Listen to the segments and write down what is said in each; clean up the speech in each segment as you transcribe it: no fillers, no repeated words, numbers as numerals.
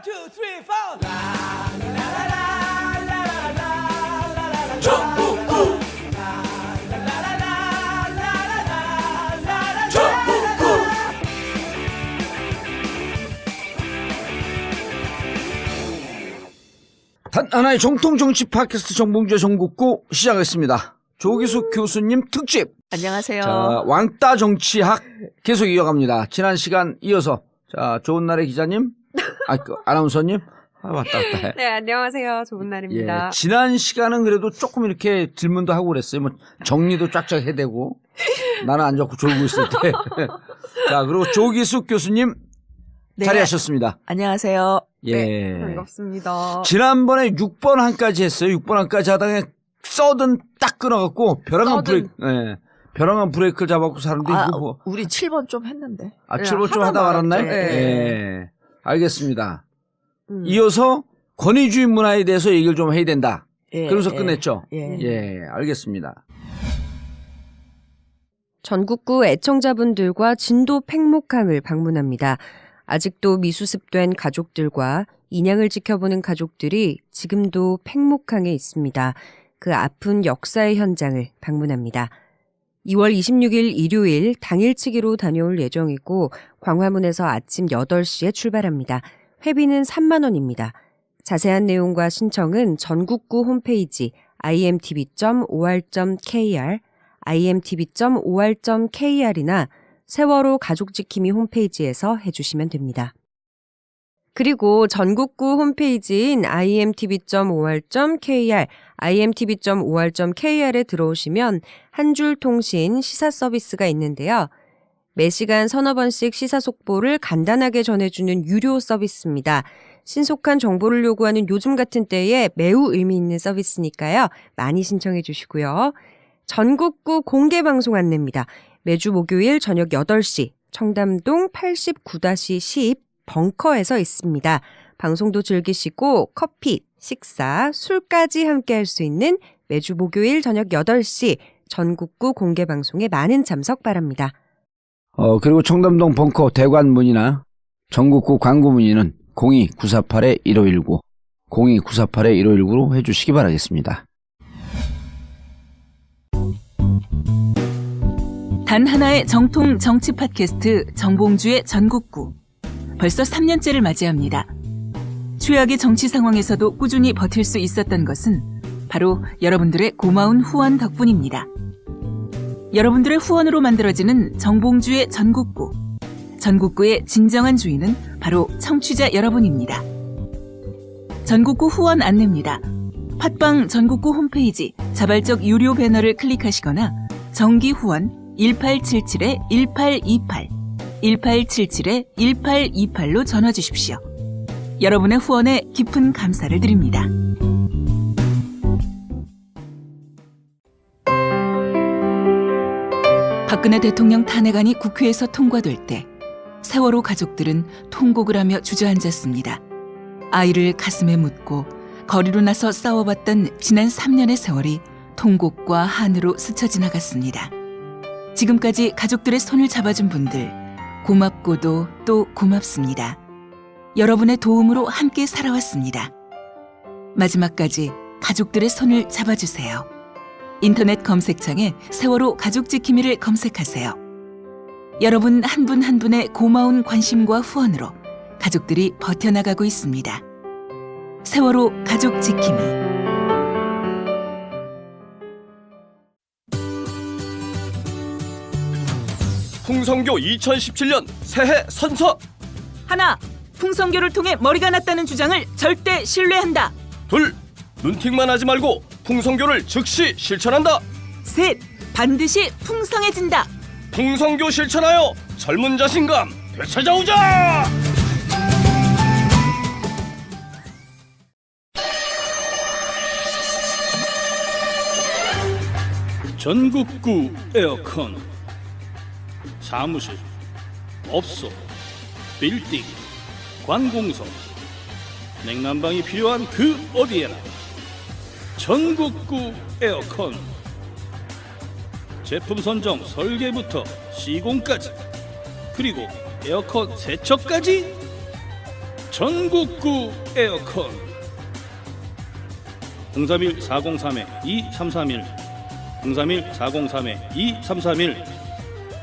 two, three, four. 전국구 전국구 단 하나의 정통 정치 팟캐스트 정봉주의 전국구 시작하겠습니다. 조기숙 교수님 특집. 안녕하세요. 자, 왕따 정치학 계속 이어갑니다. 지난 시간 이어서 자, 좋은 날의 기자님, 아나운서님, 왔다. 네, 안녕하세요. 좋은 날입니다. 예, 지난 시간은 그래도 조금 이렇게 질문도 하고 그랬어요. 뭐 정리도 쫙쫙 해대고 나는 안 좋고 졸고 있을 때. 자, 그리고 조기숙 교수님 네. 자리하셨습니다. 안녕하세요. 예. 네, 반갑습니다. 지난번에 6번 한까지 했어요. 6번 한까지 하다가 서든 딱 끊어갖고 벼랑한 브레이크를 잡았고 사람들이 이거 뭐. 우리 7번 좀 했는데. 7번 좀 하다 말았나요? 네. 예. 알겠습니다. 이어서 권위주의 문화에 대해서 얘기를 좀 해야 된다. 그러면서 끝냈죠? 예, 알겠습니다. 전국구 애청자분들과 진도 팽목항을 방문합니다. 아직도 미수습된 가족들과 인양을 지켜보는 가족들이 지금도 팽목항에 있습니다. 그 아픈 역사의 현장을 방문합니다. 2월 26일 일요일 당일치기로 다녀올 예정이고 광화문에서 아침 8시에 출발합니다. 회비는 3만 원입니다. 자세한 내용과 신청은 전국구 홈페이지 imtb.or.kr, imtb.or.kr이나 세월호 가족지킴이 홈페이지에서 해주시면 됩니다. 그리고 전국구 홈페이지인 imtb.or.kr, imtb.or.kr에 들어오시면 한 줄 통신 시사 서비스가 있는데요. 매시간 서너 번씩 시사 속보를 간단하게 전해주는 유료 서비스입니다. 신속한 정보를 요구하는 요즘 같은 때에 매우 의미 있는 서비스니까요. 많이 신청해 주시고요. 전국구 공개방송 안내입니다. 매주 목요일 저녁 8시 청담동 89-10 벙커에서 있습니다. 방송도 즐기시고 커피, 식사, 술까지 함께 할 수 있는 매주 목요일 저녁 8시 전국구 공개방송에 많은 참석 바랍니다. 그리고 청담동 벙커 대관 문의나 전국구 광고 문의는 02-948-1519, 02-948-1519로 해주시기 바라겠습니다. 단 하나의 정통 정치 팟캐스트 정봉주의 전국구. 벌써 3년째를 맞이합니다. 최악의 정치 상황에서도 꾸준히 버틸 수 있었던 것은 바로 여러분들의 고마운 후원 덕분입니다. 여러분들의 후원으로 만들어지는 정봉주의 전국구. 전국구의 진정한 주인은 바로 청취자 여러분입니다. 전국구 후원 안내입니다. 팟빵 전국구 홈페이지 자발적 유료 배너를 클릭하시거나 정기 후원 1877-1828, 1877-1828로 전화 주십시오. 여러분의 후원에 깊은 감사를 드립니다. 박근혜 대통령 탄핵안이 국회에서 통과될 때 세월호 가족들은 통곡을 하며 주저앉았습니다. 아이를 가슴에 묻고 거리로 나서 싸워봤던 지난 3년의 세월이 통곡과 한으로 스쳐 지나갔습니다. 지금까지 가족들의 손을 잡아준 분들 고맙고도 또 고맙습니다. 여러분의 도움으로 함께 살아왔습니다. 마지막까지 가족들의 손을 잡아주세요. 인터넷 검색창에 세월호 가족지킴이를 검색하세요. 여러분 한 분 한 분의 고마운 관심과 후원으로 가족들이 버텨나가고 있습니다. 세월호 가족지킴이. 풍성교 2017년 새해 선서. 하나, 풍성교를 통해 머리가 났다는 주장을 절대 신뢰한다. 둘, 눈팅만 하지 말고 풍성교를 즉시 실천한다. 셋, 반드시 풍성해진다. 풍성교 실천하여 젊은 자신감 되찾아오자. 전국구 에어컨. 사무실, 업소, 빌딩, 관공서, 냉난방이 필요한 그 어디에나 전국구 에어컨. 제품 선정, 설계부터 시공까지, 그리고 에어컨 세척까지 전국구 에어컨 031-403-2331 031-403-2331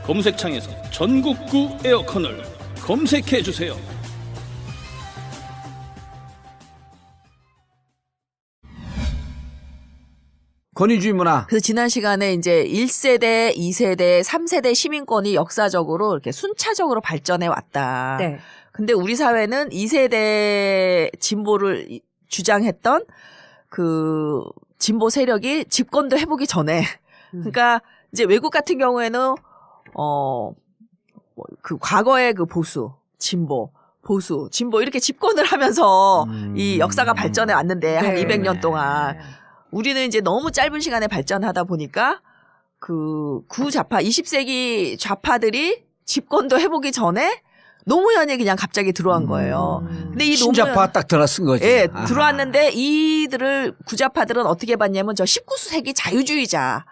검색창에서 전국구 에어컨을 검색해 주세요. 권위주의 문화. 그래서 지난 시간에 이제 1세대, 2세대, 3세대 시민권이 역사적으로 이렇게 순차적으로 발전해 왔다. 네. 근데 우리 사회는 2세대 진보를 주장했던 그 진보 세력이 집권도 해보기 전에 그러니까 이제 외국 같은 경우에는 그 과거의 그 보수, 진보 이렇게 집권을 하면서 이 역사가 발전해 왔는데 한 네. 200년 동안 우리는 이제 너무 짧은 시간에 발전하다 보니까 그 구좌파 20세기 좌파들이 집권도 해보기 전에 노무현이 그냥 갑자기 들어온 거예요. 근데 이 신좌파 딱 들어쓴 거지. 예, 아하. 들어왔는데 이들을 구좌파들은 어떻게 봤냐면 저 19세기 자유주의자다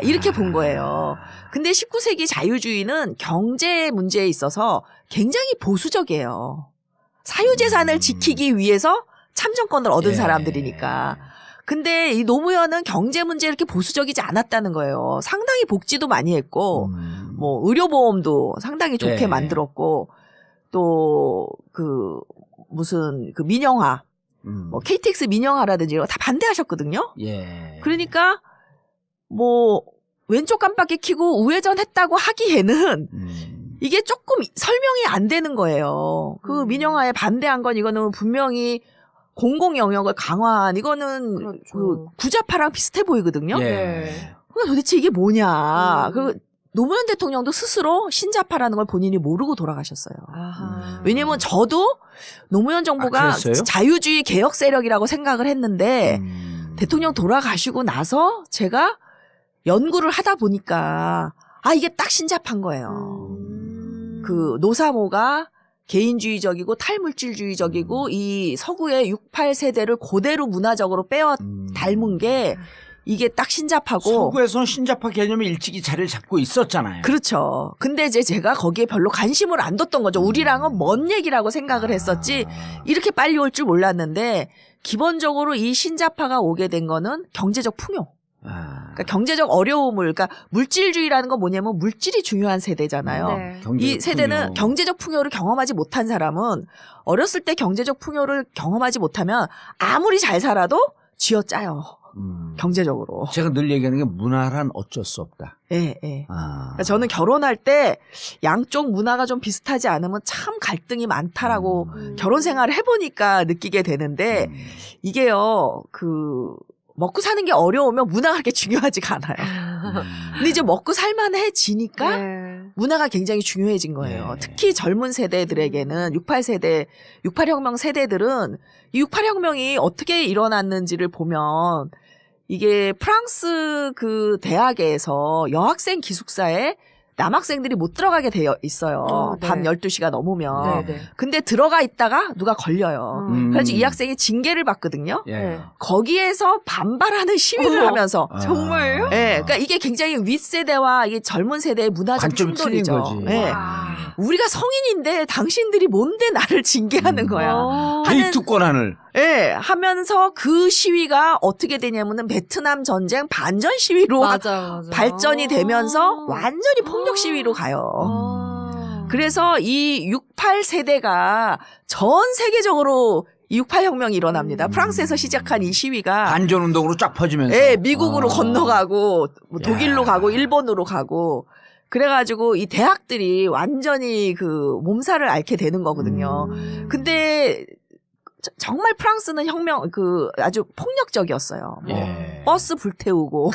이렇게 본 거예요. 근데 19세기 자유주의는 경제 문제에 있어서 굉장히 보수적이에요. 사유재산을 지키기 위해서 참정권을 얻은 예. 사람들이니까. 근데 이 노무현은 경제 문제에 이렇게 보수적이지 않았다는 거예요. 상당히 복지도 많이 했고 뭐 의료보험도 상당히 좋게 예. 만들었고 또 그 무슨 그 민영화 뭐 KTX 민영화라든지 이런 거 다 반대하셨거든요. 예. 그러니까 뭐 왼쪽 깜빡이 켜고 우회전했다고 하기에는 이게 조금 설명이 안 되는 거예요. 그 민영화에 반대한 건 이거는 분명히 공공 영역을 강화한 이거는 그렇죠. 그 구좌파랑 비슷해 보이거든요. 예. 그러니까 도대체 이게 뭐냐. 그 노무현 대통령도 스스로 신좌파라는 걸 본인이 모르고 돌아가셨어요. 아하. 왜냐면 저도 노무현 정부가 그랬어요? 자유주의 개혁 세력이라고 생각을 했는데 대통령 돌아가시고 나서 제가 연구를 하다 보니까 이게 딱 신잡한 거예요. 그 노사모가 개인주의적이고 탈물질주의적이고 이 서구의 68 세대를 그대로 문화적으로 빼어 닮은 게 이게 딱 신잡하고. 서구에선 신좌파 개념이 일찍이 자리를 잡고 있었잖아요. 그렇죠. 근데 이제 제가 거기에 별로 관심을 안 뒀던 거죠. 우리랑은 먼 얘기라고 생각을 했었지 이렇게 빨리 올 줄 몰랐는데 기본적으로 이 신좌파가 오게 된 거는 경제적 풍요. 그러니까 경제적 어려움을, 그러니까 물질주의라는 건 뭐냐면 물질이 중요한 세대잖아요. 네. 이 세대는 경제적 풍요를 경험하지 못한 사람은 어렸을 때 경제적 풍요를 경험하지 못하면 아무리 잘 살아도 쥐어짜요. 경제적으로. 제가 늘 얘기하는 게 문화란 어쩔 수 없다. 예, 예. 그러니까 저는 결혼할 때 양쪽 문화가 좀 비슷하지 않으면 참 갈등이 많다라고 결혼 생활을 해보니까 느끼게 되는데 이게요, 먹고 사는 게 어려우면 문화가 그렇게 중요하지가 않아요. 근데 이제 먹고 살만해지니까 네. 문화가 굉장히 중요해진 거예요. 예. 특히 젊은 세대들에게는 68세대, 68혁명 세대들은 이 68혁명이 어떻게 일어났는지를 보면 이게 프랑스 그 대학에서 여학생 기숙사에 남학생들이 못 들어가게 되어 있어요. 네. 밤 12시가 넘으면. 네, 네. 근데 들어가 있다가 누가 걸려요. 그래서 이 학생이 징계를 받거든요. 예. 네. 거기에서 반발하는 시위를 하면서. 정말요? 예, 그러니까 이게 굉장히 윗세대와 이 젊은 세대의 문화적 관점이 틀린 충돌이죠. 거지. 예. 우리가 성인인데 당신들이 뭔데 나를 징계하는 거야. 데이트 권한을. 예, 하면서 그 시위가 어떻게 되냐면은 베트남 전쟁 반전 시위로 맞아. 발전이 되면서 완전히 폭력 시위로 가요. 그래서 이 68 세대가 전 세계적으로 68 혁명이 일어납니다. 프랑스에서 시작한 이 시위가 반전 운동으로 쫙 퍼지면서. 예, 미국으로 건너가고 뭐 독일로 야. 가고 일본으로 가고 그래가지고 이 대학들이 완전히 그 몸살을 앓게 되는 거거든요. 근데 정말 프랑스는 아주 폭력적이었어요. 뭐 예. 버스 불태우고.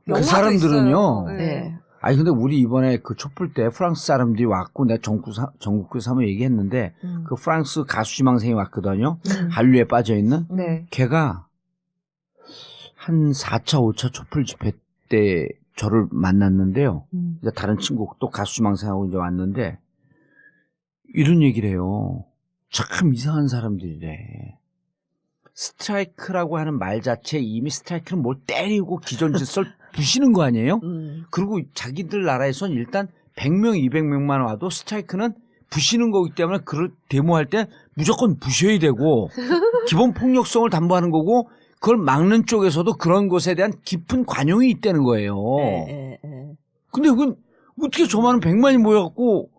그 사람들은요. 있어요. 네. 아니 근데 우리 이번에 그 촛불 때 프랑스 사람들이 왔고 내가 전국구에서 한번 얘기했는데 그 프랑스 가수 지망생이 왔거든요. 한류에 빠져 있는. 네. 걔가 한 4차 5차 촛불 집회 때 저를 만났는데요. 이제 다른 친구 또 가수 지망생하고 이제 왔는데 이런 얘기를 해요. 참 이상한 사람들이래. 스트라이크라고 하는 말 자체 이미 스트라이크는 뭘 때리고 기존 질서를 부시는 거 아니에요? 그리고 자기들 나라에선 일단 100명, 200명만 와도 스트라이크는 부시는 거기 때문에 그걸 데모할 때 무조건 부셔야 되고 기본 폭력성을 담보하는 거고 그걸 막는 쪽에서도 그런 것에 대한 깊은 관용이 있다는 거예요. 근데 그건 어떻게 저 많은 100만이 모여갖고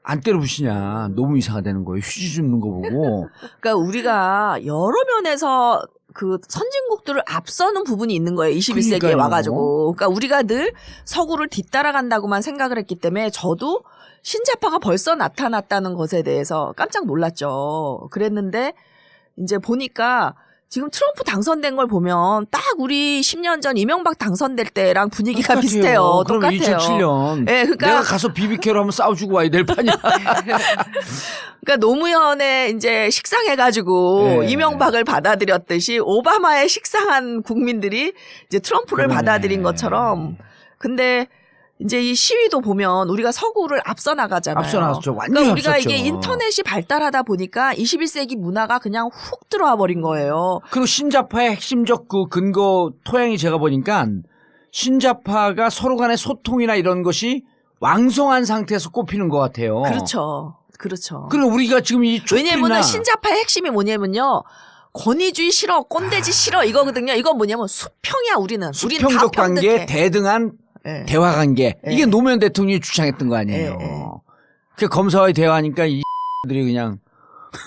안 때려 부시냐. 너무 이상하다는 거예요. 휴지 줍는 거 보고. 그러니까 우리가 여러 면에서 그 선진국들을 앞서는 부분이 있는 거예요. 21세기에 그러니까요. 와가지고. 그러니까 우리가 늘 서구를 뒤따라간다고만 생각을 했기 때문에 저도 신자파가 벌써 나타났다는 것에 대해서 깜짝 놀랐죠. 그랬는데 이제 보니까 지금 트럼프 당선된 걸 보면 딱 우리 10년 전 이명박 당선될 때랑 분위기가 똑같아요. 비슷해요. 그럼 똑같아요. 2007년 네, 그러니까 내가 가서 BBK로 한번 싸워주고 와야 될 판이야. 그러니까 노무현의 이제 식상해가지고 네. 이명박을 받아들였듯이 오바마의 식상한 국민들이 이제 트럼프를 그러네. 받아들인 것처럼. 근데 이제 이 시위도 보면 우리가 서구를 앞서 나가잖아요. 앞서 나갔죠. 완전히 그러니까 우리가 앞섰죠. 이게 인터넷이 발달하다 보니까 21세기 문화가 그냥 훅 들어와 버린 거예요. 그리고 신자파의 핵심적 그 근거 토양이 제가 보니까 신자파가 서로 간의 소통이나 이런 것이 왕성한 상태에서 꼽히는 것 같아요. 그렇죠. 그렇죠. 그리고 우리가 지금 이 왜냐면은 촛불이나 신자파의 핵심이 뭐냐면요. 권위주의 싫어, 꼰대지 싫어 이거거든요. 이건 뭐냐면 수평이야 우리는. 우린 다 수평적 관계, 평등해. 대등한 예. 대화 관계. 예. 이게 노무현 대통령이 주창했던 거 아니에요. 예, 예. 그 검사와의 대화니까 이 들이 그냥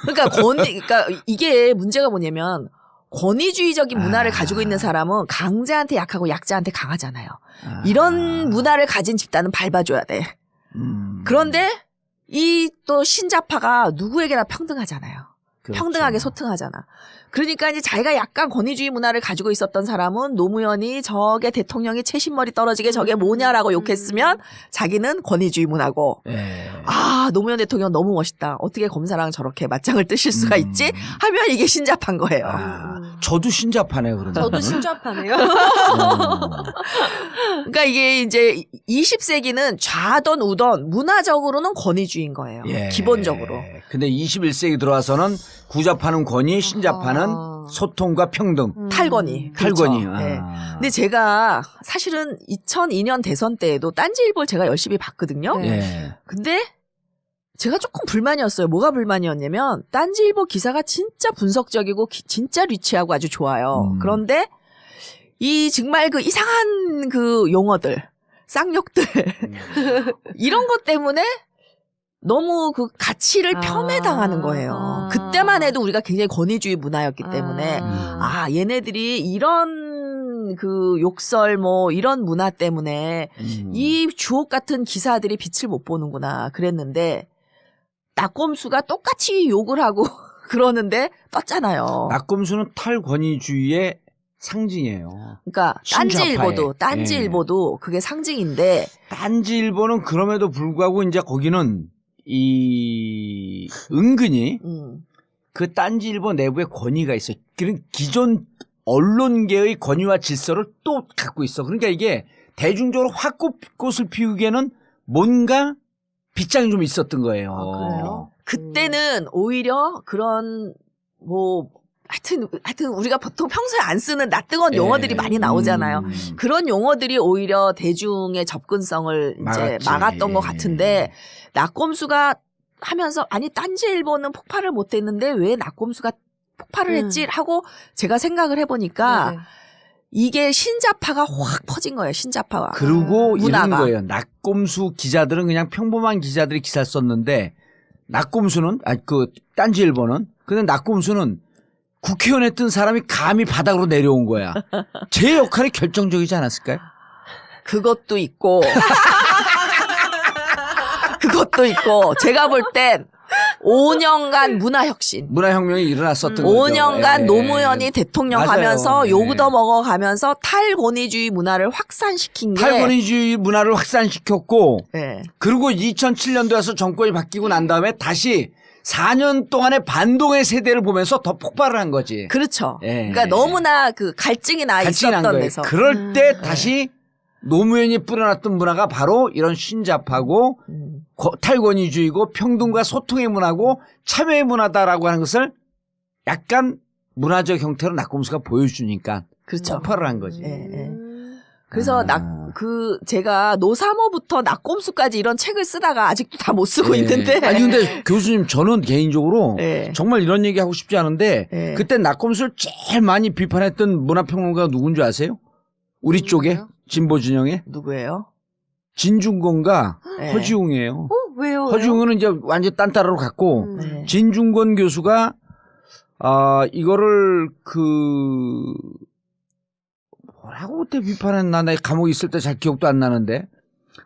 그러니까 그러니까 이게 문제가 뭐냐면 권위주의적인 문화를 가지고 있는 사람은 강자한테 약하고 약자한테 강하잖아요. 이런 문화를 가진 집단은 밟아줘야 돼. 그런데 이 또 신자파가 누구에게나 평등하잖아요. 그렇죠. 평등하게 소통하잖아. 그러니까 이제 자기가 약간 권위주의 문화를 가지고 있었던 사람은 노무현이 저게 대통령이 채신머리 떨어지게 저게 뭐냐라고 욕했으면 자기는 권위주의 문화고 예. 아 노무현 대통령 너무 멋있다. 어떻게 검사랑 저렇게 맞짱을 뜨실 수가 있지? 하면 이게 신자파인 거예요. 저도 신자파네요. 그러면. 저도 신자파네요. 그러니까 이게 이제 20세기는 좌던 우던 문화적으로는 권위주의인 거예요. 예. 기본적으로. 근데 21세기 들어와서는 구자파는 권위, 신자파는 소통과 평등. 탈권위. 탈권위. 그렇죠. 네. 근데 제가 사실은 2002년 대선 때에도 딴지일보를 제가 열심히 봤거든요. 네. 예. 근데 제가 조금 불만이었어요. 뭐가 불만이었냐면 딴지일보 기사가 진짜 분석적이고 진짜 리치하고 아주 좋아요. 그런데 이 정말 그 이상한 그 용어들, 쌍욕들 이런 것 때문에 너무 그 가치를 폄훼당하는 거예요. 그때만 해도 우리가 굉장히 권위주의 문화였기 때문에 얘네들이 이런 그 욕설 뭐 이런 문화 때문에 이 주옥 같은 기사들이 빛을 못 보는구나 그랬는데 낙검수가 똑같이 욕을 하고 그러는데 떴잖아요. 낙검수는 탈권위주의의 상징이에요. 그러니까 신좌파의. 딴지일보도 그게 상징인데 딴지일보는 그럼에도 불구하고 이제 거기는 이 은근히 그 딴지일보 내부에 권위가 있어. 그런 기존 언론계의 권위와 질서를 또 갖고 있어. 그러니까 이게 대중적으로 확 꽃을 피우기에는 뭔가 빗장이 좀 있었던 거예요. 그래요? 그때는 오히려 그런 뭐 하여튼 우리가 보통 평소에 안 쓰는 낯뜨거운 용어들이 많이 나오잖아요. 그런 용어들이 오히려 대중의 접근성을 이제 막았지. 막았던 것 같은데 낙검수가 하면서 아니 딴지일보는 폭발을 못했는데 왜 낙검수가 폭발을 했지 하고 제가 생각을 해보니까 네. 이게 신자파가 확 퍼진 거예요. 신자파가. 그리고 이런 문화가. 거예요. 낙검수 기자들은 그냥 평범한 기자들이 기사를 썼는데 낙검수는 그 딴지일보는 근데 낙검수는 국회의원 했던 사람이 감히 바닥으로 내려온 거야. 제 역할이 결정적이지 않았을까요? 그것도 있고 그것도 있고 제가 볼 땐 5년간 문화혁신. 문화혁명이 일어났었던 거죠. 5년간 예. 노무현이 대통령 맞아요. 하면서 욕 예. 얻어먹어가면서 탈권위주의 문화를 확산시킨 게 탈권위주의 문화를 확산시켰고 예. 그리고 2007년도에 와서 정권이 바뀌고 난 다음에 다시 4년 동안의 반동의 세대를 보면서 더 폭발을 한 거지. 그렇죠. 예. 그러니까 너무나 그 갈증이 나 갈증이 난 있었던 거예요. 데서. 그럴 때 다시 노무현이 뿌려놨던 문화가 바로 이런 신자파고 탈권위주의고 평등과 소통의 문화고 참여의 문화다라고 하는 것을 약간 문화적 형태로 낙검수가 보여주니까 그렇죠. 폭발을 한 거지. 예, 예. 그래서 제가 노사모부터 낙곰수까지 이런 책을 쓰다가 아직도 다 못 쓰고 있는데. 아니 근데 교수님 저는 개인적으로 네. 정말 이런 얘기 하고 싶지 않은데 네. 그때 낙곰수를 제일 많이 비판했던 문화평론가가 누군지 아세요? 우리 쪽에 진보 진영에 누구예요? 진중권과 네. 허지웅이에요. 왜요? 허지웅은 이제 완전 딴따라로 갔고 네. 진중권 교수가 이거를 뭐라고 그때 비판했나 나 감옥에 있을 때 잘 기억도 안 나는데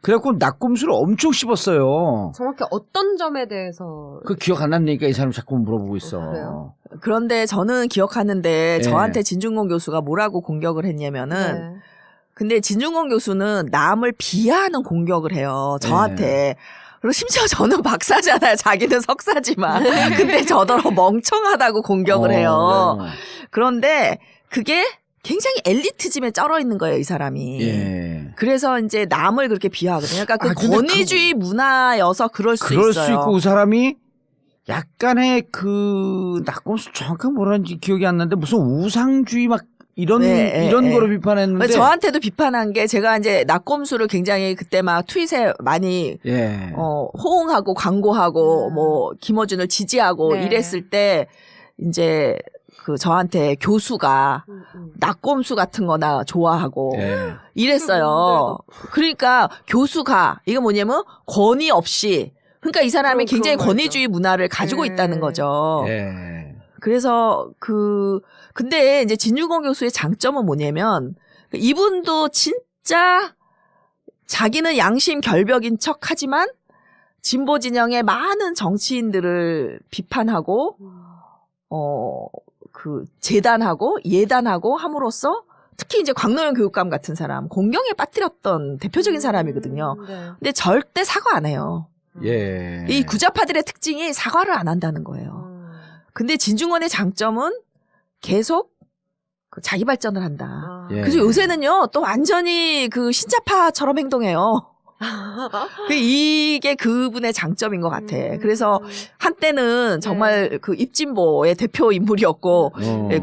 그래갖고 낙곰수를 엄청 씹었어요. 정확히 어떤 점에 대해서 그 기억 안 남니까 이 사람 자꾸 물어보고 있어. 그래요? 그런데 저는 기억하는데 네. 저한테 진중권 교수가 뭐라고 공격을 했냐면은 네. 근데 진중권 교수는 남을 비하하는 공격을 해요. 저한테. 그리고 심지어 저는 박사잖아요. 자기는 석사지만. 근데 저더러 멍청하다고 공격을 해요. 그런데 그게 굉장히 엘리트즘에 쩔어 있는 거예요, 이 사람이. 예. 그래서 이제 남을 그렇게 비하하거든요. 그러니까 그 근데 권위주의 문화여서 그럴 수 그럴 있어요. 수 있고 그 사람이 약간의 낙곰수 정확한 뭐라는지 기억이 안 나는데 무슨 우상주의 막 이런 거로 비판했는데 저한테도 비판한 게 제가 이제 낙곰수를 굉장히 그때 막 트윗에 많이 예. 호응하고 광고하고 뭐 김어준을 지지하고 네. 이랬을 때 이제 그 저한테 교수가 낙곰수 같은 거나 좋아하고 예. 이랬어요. 그러니까 교수가 이거 뭐냐면 권위 없이 그러니까 이 사람이 그런 굉장히 거죠. 권위주의 문화를 가지고 네. 있다는 거죠. 예. 그래서 근데 이제 진중권 교수의 장점은 뭐냐면 이분도 진짜 자기는 양심 결벽인 척 하지만 진보 진영의 많은 정치인들을 비판하고 재단하고 예단하고 함으로써 특히 이제 광노현 교육감 같은 사람 공경에 빠뜨렸던 대표적인 사람이거든요. 네. 근데 절대 사과 안 해요. 예. 이 구자파들의 특징이 사과를 안 한다는 거예요. 근데 진중권의 장점은 계속 자기 발전을 한다. 예. 그래서 요새는요, 또 완전히 신자파처럼 행동해요. 이게 그분의 장점인 것 같아. 그래서 한때는 정말 입진보의 대표 인물이었고,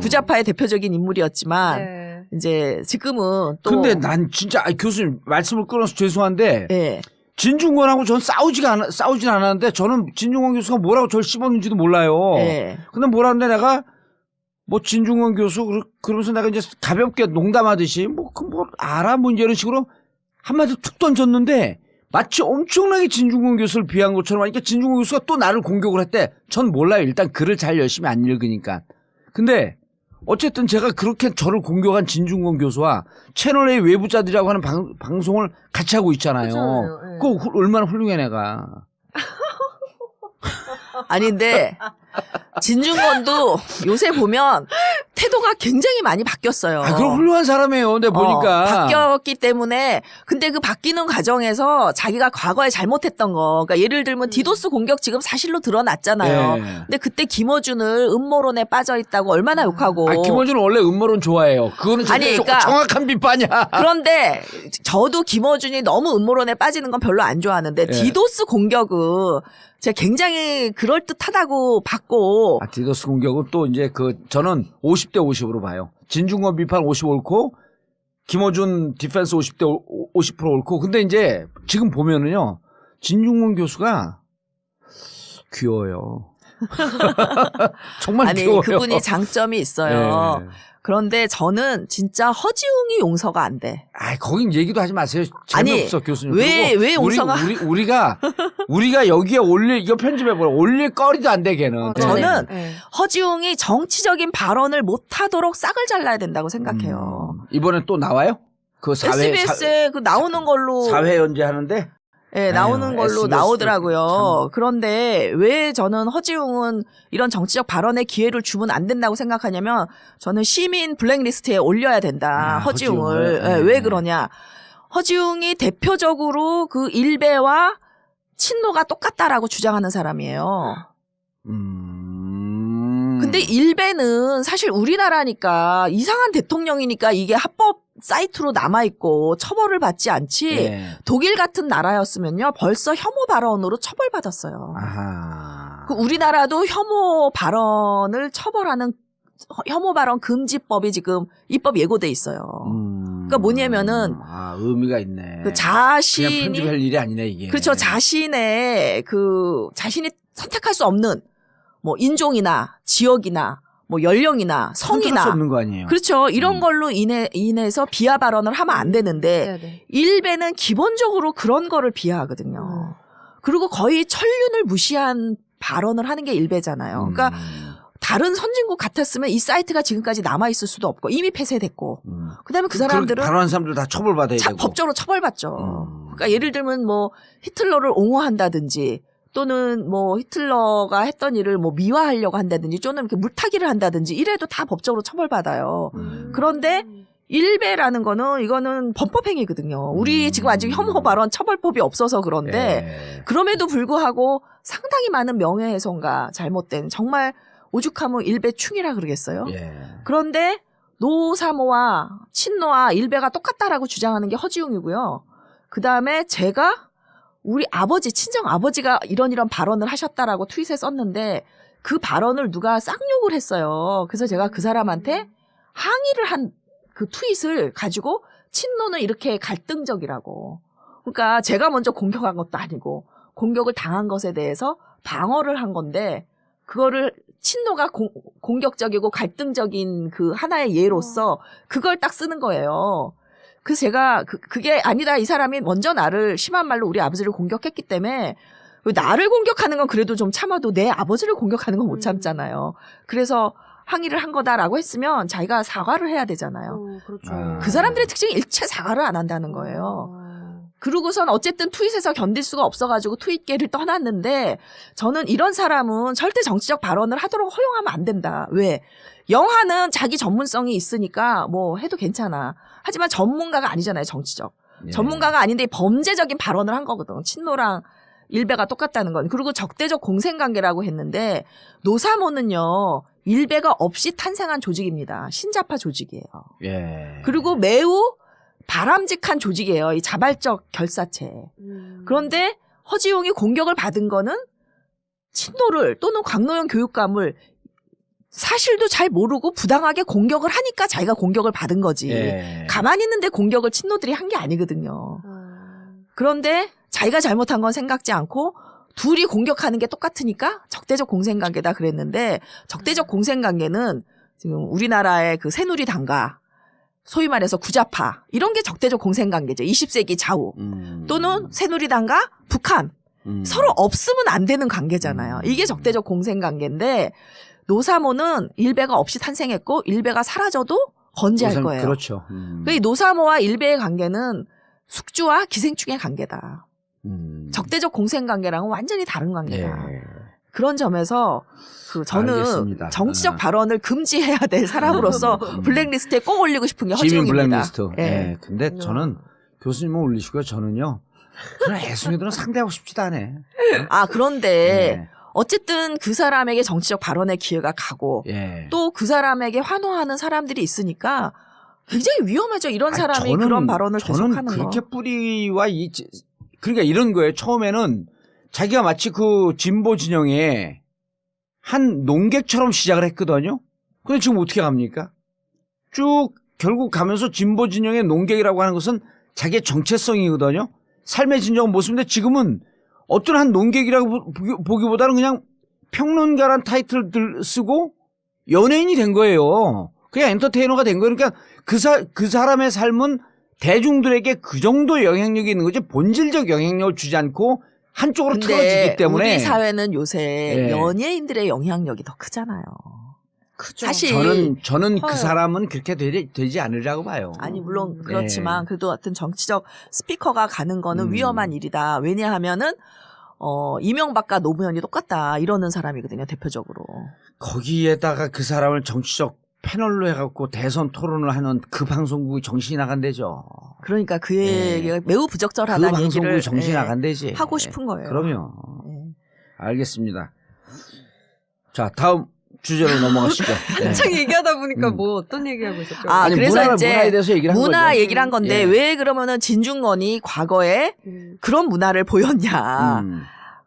구자파의 대표적인 인물이었지만, 네. 이제 지금은 또. 근데 난 진짜 교수님 말씀을 끊어서 죄송한데 예. 진중권하고 전 싸우진 않았는데 저는 진중권 교수가 뭐라고 저를 씹었는지도 몰라요. 예. 근데 뭐라는데 내가 뭐 진중권 교수 그러면서 내가 이제 가볍게 농담하듯이 뭐 알아 뭐 이런 식으로 한마디 툭 던졌는데 마치 엄청나게 진중권 교수를 비한 것처럼 하니까 진중권 교수가 또 나를 공격을 했대. 전 몰라요. 일단 글을 잘 열심히 안 읽으니까. 근데 어쨌든 제가 그렇게 저를 공격한 진중권 교수와 채널A 외부자들이라고 하는 방송을 같이 하고 있잖아요. 그렇잖아요. 예. 그거 얼마나 훌륭해 내가. 아닌데 진중권도 요새 보면 태도가 굉장히 많이 바뀌었어요. 그럼 훌륭한 사람이에요. 근데 보니까 바뀌었기 때문에 근데 그 바뀌는 과정에서 자기가 과거에 잘못했던 거, 그러니까 예를 들면 디도스 공격 지금 사실로 드러났잖아요. 예. 근데 그때 김어준을 음모론에 빠져 있다고 얼마나 욕하고. 김어준은 원래 음모론 좋아해요. 그거는 아니, 그러니까 정확한 비판이야. 그런데 저도 김어준이 너무 음모론에 빠지는 건 별로 안 좋아하는데 디도스 공격은 제가 굉장히 그럴듯하다고 봤고. 디도스 공격은 또 이제 저는 50대 50으로 봐요. 진중권 비판 50 옳고, 김어준 디펜스 50대 50% 옳고. 근데 이제 지금 보면은요, 진중권 교수가 귀여워요. 정말 아니, 귀여워요. 그분이 장점이 있어요. 예. 그런데 저는 진짜 허지웅이 용서가 안 돼. 거긴 얘기도 하지 마세요. 재미없어, 교수님. 왜 용서가? 우리가 여기에 이거 편집해보라. 올릴 거리도 안 돼, 걔는. 저는 네. 허지웅이 정치적인 발언을 못하도록 싹을 잘라야 된다고 생각해요. 이번에 또 나와요? 그 SBS에 나오는 걸로. 사회 연재하는데? 네, 나오는 걸로 SBS 나오더라고요. 그런데 왜 저는 허지웅은 이런 정치적 발언의 기회를 주면 안 된다고 생각하냐면 저는 시민 블랙리스트에 올려야 된다. 허지웅을. 네, 왜 그러냐. 허지웅이 대표적으로 그 일베와 친노가 똑같다라고 주장하는 사람이에요. 근데 일베는 사실 우리나라니까 이상한 대통령이니까 이게 합법 사이트로 남아있고 처벌을 받지 않지 독일 같은 나라였으면요 벌써 혐오 발언으로 처벌받았어요. 아하. 우리나라도 혐오 발언을 처벌하는 혐오 발언 금지법이 지금 입법 예고돼 있어요. 그러니까 뭐냐면은 의미가 있네. 그 그냥 자신이 편집할 일이 아니네 이게. 그렇죠. 자신이 선택할 수 없는 뭐 인종이나 지역이나 뭐 연령이나 선택할 수 성이나 없는 거 아니에요. 그렇죠. 이런 걸로 인해서 비하 발언을 하면 안 되는데 네네. 일베는 기본적으로 그런 거를 비하하거든요. 그리고 거의 천륜을 무시한 발언을 하는 게 일베잖아요. 그러니까 다른 선진국 같았으면 이 사이트가 지금까지 남아있을 수도 없고 이미 폐쇄됐고 그다음에 그 사람들은 발언한 사람들 다 처벌받아야 되고. 법적으로 처벌받죠. 그러니까 예를 들면 뭐 히틀러를 옹호한다든지 또는 뭐 히틀러가 했던 일을 뭐 미화하려고 한다든지 또는 이렇게 물타기를 한다든지 이래도 다 법적으로 처벌받아요. 그런데 일베라는 거는 이거는 범법행위거든요. 우리 지금 아직 혐오 발언 처벌법이 없어서 그런데 그럼에도 불구하고 상당히 많은 명예훼손과 잘못된 정말 오죽하면 일베충이라 그러겠어요. 그런데 노사모와 친노와 일베가 똑같다라고 주장하는 게 허지웅이고요. 그다음에 제가 우리 아버지 친정 아버지가 이런 발언을 하셨다라고 트윗에 썼는데 그 발언을 누가 쌍욕을 했어요. 그래서 제가 그 사람한테 항의를 한 그 트윗을 가지고 친노는 이렇게 갈등적이라고. 그러니까 제가 먼저 공격한 것도 아니고 공격을 당한 것에 대해서 방어를 한 건데 그거를 친노가 공격적이고 갈등적인 그 하나의 예로서 그걸 딱 쓰는 거예요. 그래서 제가 그게 아니다. 이 사람이 먼저 나를 심한 말로 우리 아버지를 공격했기 때문에 나를 공격하는 건 그래도 좀 참아도 내 아버지를 공격하는 건 못 참잖아요. 그래서 항의를 한 거다라고 했으면 자기가 사과를 해야 되잖아요. 그렇죠. 그 사람들의 특징이 일체 사과를 안 한다는 거예요. 그러고선 어쨌든 트윗에서 견딜 수가 없어가지고 트윗계를 떠났는데 저는 이런 사람은 절대 정치적 발언을 하도록 허용하면 안 된다. 왜? 영화는 자기 전문성이 있으니까 뭐 해도 괜찮아. 하지만 전문가가 아니잖아요. 정치적. 전문가가 아닌데 범죄적인 발언을 한 거거든. 친노랑 일베가 똑같다는 건. 그리고 적대적 공생관계라고 했는데 노사모는요. 일베가 없이 탄생한 조직입니다. 신자파 조직이에요. 그리고 매우 바람직한 조직이에요. 이 자발적 결사체. 그런데 허지웅이 공격을 받은 거는 친노를 또는 광노현 교육감을 사실도 잘 모르고 부당하게 공격을 하니까 자기가 공격을 받은 거지. 가만히 있는데 공격을 친노들이 한 게 아니거든요. 그런데 자기가 잘못한 건 생각지 않고 둘이 공격하는 게 똑같으니까 적대적 공생관계다 그랬는데 새누리당과 공생관계는 지금 우리나라의 그 새누리당과 소위 말해서 구자파 이런 게 적대적 공생관계죠. 20세기 좌우 또는 새누리당과 북한 서로 없으면 안 되는 관계잖아요. 이게 적대적 공생관계인데 노사모는 일베가 없이 탄생했고 일베가 사라져도 건재할 거예요. 그렇죠. 이 노사모와 일베의 관계는 숙주와 기생충의 관계다. 적대적 공생관계랑은 완전히 다른 관계다. 그런 점에서 저는 알겠습니다. 정치적 발언을 금지해야 될 사람으로서 블랙리스트에 꼭 올리고 싶은 게 지민 허지웅입니다. 블랙리스트. 근데 저는 교수님은 올리시고요. 저는요. 그런 애송이들은 상대하고 싶지도 않아. 그런데 어쨌든 그 사람에게 정치적 발언의 기회가 가고 또 그 사람에게 환호하는 사람들이 있으니까 굉장히 위험하죠. 이런 사람이 그런 발언을 계속하는 거. 저는 그렇게 뿌리와 그러니까 이런 거예요. 처음에는 자기가 마치 그 진보 진영의 한 농객처럼 시작을 했거든요. 근데 지금 어떻게 갑니까? 쭉 결국 가면서 진보 진영의 농객이라고 하는 것은 자기의 정체성이거든요. 삶의 진정한 모습인데 지금은 어떤 한 농객이라고 보기보다는 그냥 평론가란 타이틀을 쓰고 연예인이 된 거예요. 그냥 엔터테이너가 된 거예요. 그러니까 그 사람의 삶은 대중들에게 그 정도 영향력이 있는 거지 본질적 영향력을 주지 않고 한쪽으로 틀어지기 때문에 우리 사회는 요새 연예인들의 영향력이 더 크잖아요. 그죠. 사실 저는 그 사람은 그렇게 되지 않으리라고 봐요. 아니 물론 그렇지만 그래도 어떤 정치적 스피커가 가는 거는 위험한 일이다. 왜냐하면은 이명박과 노무현이 똑같다 이러는 사람이거든요. 대표적으로. 거기에다가 그 사람을 정치적 패널로 해갖고 대선 토론을 하는 그 방송국이 정신이 나간대죠. 그러니까 그 얘기가 매우 부적절하다는 그 얘기를 방송국이 정신이 나간대지. 하고 싶은 거예요. 그럼요. 알겠습니다. 자, 다음 주제로 넘어가시죠. 한창 얘기하다 보니까 뭐 어떤 얘기하고 있었죠? 아니, 그래서 이제 문화에 대해서 얘기를 한 문화 거죠. 얘기를 한 건데 왜 그러면은 진중권이 과거에 그런 문화를 보였냐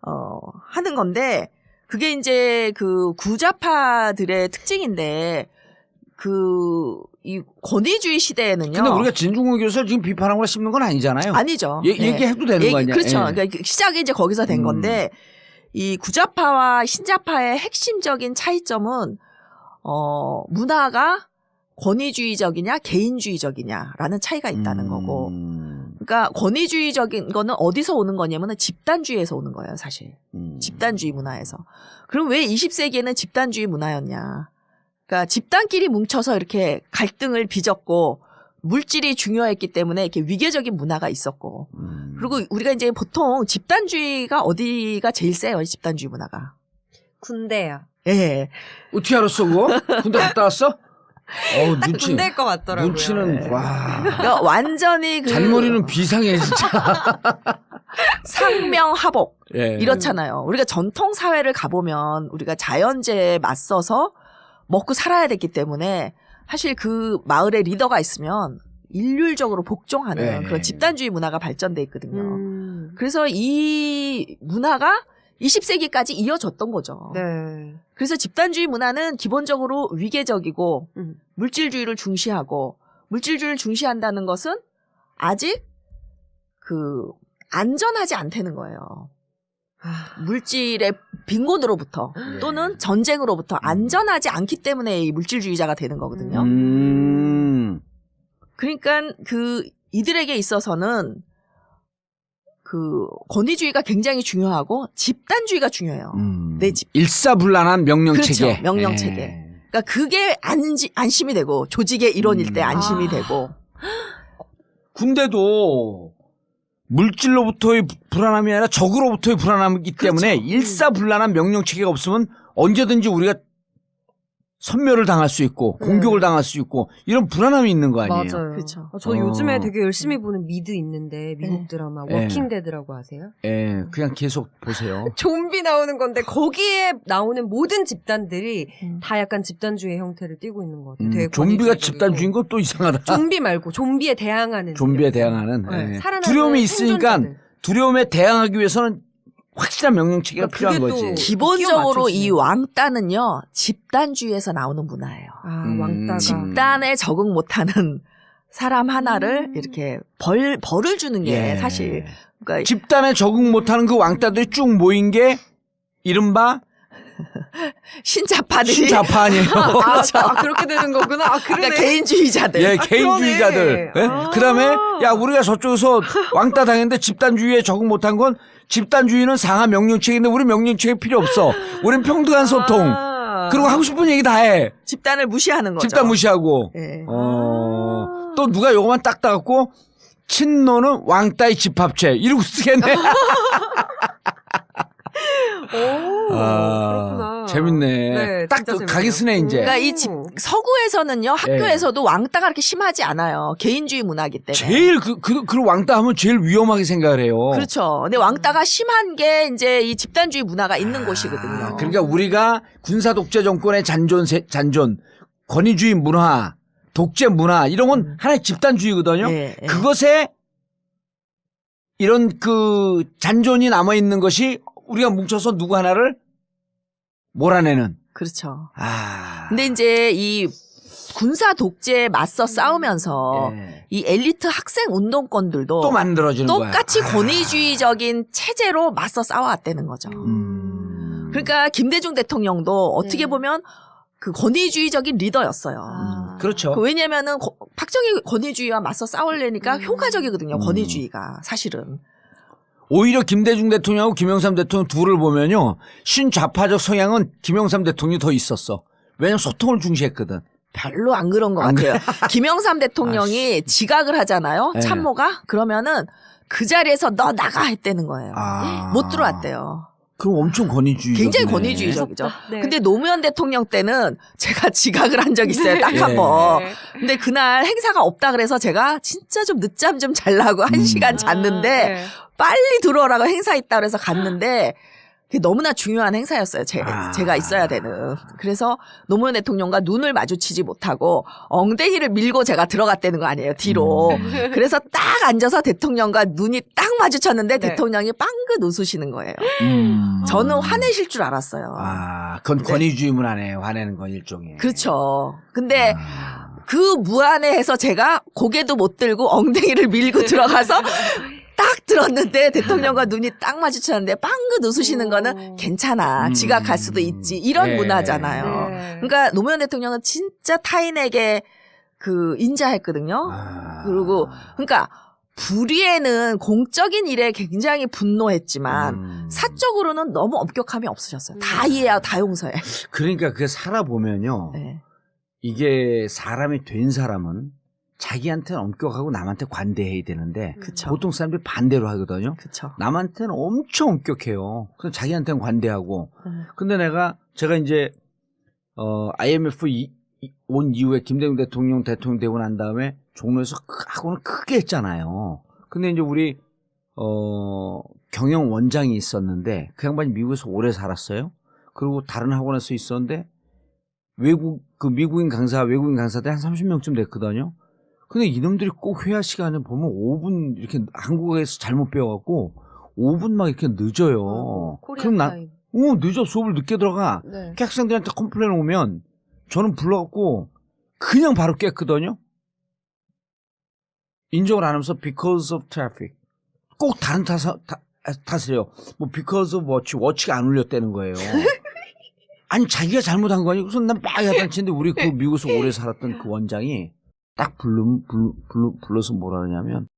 하는 건데 그게 이제 그 구자파들의 특징인데 이 권위주의 시대에는요. 근데 우리가 진중권 교수를 지금 비판하거나 씹는 건 아니잖아요. 아니죠. 얘기해도 되는 거 아니야? 그렇죠. 예. 그러니까 시작이 이제 거기서 된 건데 이 구좌파와 신좌파의 핵심적인 차이점은 문화가 권위주의적이냐 개인주의적이냐라는 차이가 있다는 거고. 그러니까 권위주의적인 거는 어디서 오는 거냐면은 집단주의에서 오는 거예요, 사실. 집단주의 문화에서. 그럼 왜 20세기에는 집단주의 문화였냐? 그러니까 집단끼리 뭉쳐서 이렇게 갈등을 빚었고 물질이 중요했기 때문에 이렇게 위계적인 문화가 있었고. 그리고 우리가 이제 보통 집단주의가 어디가 제일 세요, 이 집단주의 문화가. 군대야. 예. 어떻게 알았어 그거? 군대 갔다 왔어? 딱 눈치. 군대일 것 같더라고요. 눈치는 와. 그러니까 완전히 잔머리는 비상해 진짜. 상명하복 예. 이렇잖아요. 우리가 전통 사회를 가보면 우리가 자연재해에 맞서서 먹고 살아야 됐기 때문에 사실 그 마을에 리더가 있으면 일률적으로 복종하는 네. 그런 집단주의 문화가 발전돼 있거든요. 그래서 이 문화가 20세기까지 이어졌던 거죠. 네. 그래서 집단주의 문화는 기본적으로 위계적이고 물질주의를 중시하고 물질주의를 중시한다는 것은 아직 안전하지 않다는 거예요. 물질의 빈곤으로부터 또는 전쟁으로부터 안전하지 않기 때문에 이 물질주의자가 되는 거거든요. 그러니까 이들에게 있어서는 권위주의가 굉장히 중요하고 집단주의가 중요해요. 내 집. 일사불란한 명령체계. 그렇죠. 명령체계. 그러니까 그게 안심이 되고 조직의 일원일 때 안심이 되고. 군대도 물질로부터의 불안함이 아니라 적으로부터의 불안함이기 때문에 일사불란한 명령체계가 없으면 언제든지 우리가 선멸을 당할 수 있고 공격을 당할 수 있고 이런 불안함이 있는 거 아니에요? 맞아요. 그렇죠. 저 요즘에 되게 열심히 보는 미드 있는데 미국 드라마 네. 워킹데드라고 아세요? 예, 그냥 계속 보세요. 좀비 나오는 건데 거기에 나오는 모든 집단들이 다 약간 집단주의 형태를 띠고 있는 것 같아요. 되게 좀비가 권위주의적이고. 집단주의인 건 또 이상하다. 좀비 말고 좀비에 대항하는 좀비에 집단. 대항하는 네. 예. 살아남은 두려움이 있으니까 생존자들. 두려움에 대항하기 위해서는 확실한 명령체계가 그게 필요한 또 거지. 기본적으로 이 맞춰지네요. 왕따는요. 집단주의에서 나오는 문화예요. 왕따가. 집단에 적응 못하는 사람 하나를 이렇게 벌을 주는 게 예. 사실 그러니까 집단에 적응 못하는 그 왕따들이 쭉 모인 게 이른바 신자파들이 신자파 아니에요. 그렇게 되는 거구나. 그러네. 그러니까 개인주의자들. 예, 개인주의자들. 그러네. 예? 그다음에 야 우리가 저쪽에서 왕따 당했는데 집단주의에 적응 못한 건 집단주의는 상하 명령체계인데 우리 명령체계 필요 없어. 우린 평등한 소통. 그리고 하고 싶은 얘기 다 해. 집단을 무시하는 거죠. 집단 무시하고. 예. 또 누가 요거만 딱 따갖고 친노는 왕따의 집합체 이러고 쓰겠네. 그렇구나. 재밌네. 네, 딱 진짜 재밌네요. 가기 쓰네 이제. 그러니까 이 서구에서는요 학교에서도 왕따가 그렇게 심하지 않아요. 개인주의 문화이기 때문에. 제일 그 왕따 하면 제일 위험하게 생각을 해요. 그렇죠. 근데 왕따가 심한 게 이제 이 집단주의 문화가 있는 곳이거든요. 그러니까 우리가 군사 독재 정권의 잔존, 권위주의 문화, 독재 문화 이런 건 하나의 집단주의거든요. 예, 예. 그것에 이런 잔존이 남아 있는 것이 우리가 뭉쳐서 누구 하나를 몰아내는. 그렇죠. 아. 근데 이제 이 군사 독재에 맞서 싸우면서 예. 이 엘리트 학생 운동권들도 또 만들어지는 거야. 똑같이 권위주의적인 체제로 맞서 싸워왔다는 거죠. 그러니까 김대중 대통령도 어떻게 보면 그 권위주의적인 리더였어요. 그렇죠. 왜냐면은 박정희 권위주의와 맞서 싸우려니까 효과적이거든요. 권위주의가 사실은. 오히려 김대중 대통령하고 김영삼 대통령 둘을 보면요. 신좌파적 성향은 김영삼 대통령이 더 있었어. 왜냐면 소통을 중시했거든. 별로 안 그런 것 같아요. 김영삼 대통령이 지각을 하잖아요. 네. 참모가. 그러면은 그 자리에서 너 나가 했다는 거예요. 아. 못 들어왔대요. 그럼 엄청 권위주의. 굉장히 권위주의적이죠. 네. 근데 노무현 대통령 때는 제가 지각을 한 적이 있어요. 딱 한 네. 번. 근데 그날 행사가 없다 그래서 제가 진짜 좀 늦잠 좀 자려고 1시간 잤는데 네. 빨리 들어오라고 행사 있다 그래서 갔는데 그게 너무나 중요한 행사였어요. 제가 있어야 되는. 그래서 노무현 대통령과 눈을 마주치지 못하고 엉덩이를 밀고 제가 들어갔다는 거 아니에요. 뒤로. 그래서 딱 앉아서 대통령과 눈이 딱 마주쳤는데 네. 대통령이 빵긋 웃으시는 거예요. 저는 화내실 줄 알았어요. 그건 권위주의 문화네요. 화내는 건 일종의. 그렇죠. 근데 그 무안에해서 제가 고개도 못 들고 엉덩이를 밀고 들어가서 딱 들었는데 대통령과 눈이 딱 마주쳤는데 빵긋 웃으시는 거는 괜찮아. 지가 갈 수도 있지. 이런 네. 문화잖아요. 네. 그러니까 노무현 대통령은 진짜 타인에게 그 인자했거든요. 그리고 그러니까 불의에는 공적인 일에 굉장히 분노했지만 사적으로는 너무 엄격함이 없으셨어요. 다 이해하고 다 용서해. 그러니까 그게 살아보면요. 네. 이게 사람이 된 사람은 자기한테는 엄격하고 남한테 관대해야 되는데 그쵸. 보통 사람들이 반대로 하거든요. 그쵸. 남한테는 엄청 엄격해요. 그래서 자기한테는 관대하고. 근데 제가 이제 IMF 온 이후에 김대중 대통령 되고 난 다음에 종로에서 학원을 크게 했잖아요. 근데 이제 우리 경영 원장이 있었는데 그 양반이 미국에서 오래 살았어요. 그리고 다른 학원에서 있었는데 외국인 강사들 한 30명쯤 됐거든요. 근데 이놈들이 꼭 회화 시간에 보면 5분 이렇게 한국에서 잘못 배워갖고 5분 막 이렇게 늦어요. 그럼 늦어 수업을 늦게 들어가. 네. 그 학생들한테 컴플레인 오면 저는 불러갖고 그냥 바로 깼거든요. 인정을 안 하면서 because of traffic. 꼭 다른 탓이래요. 뭐 because of 워치가 안 울렸다는 거예요. 아니 자기가 잘못한 거 아니고 그래서 난 막 야단치는데 우리 그 미국에서 오래 살았던 그 원장이 딱 불러서 뭐라 그러냐면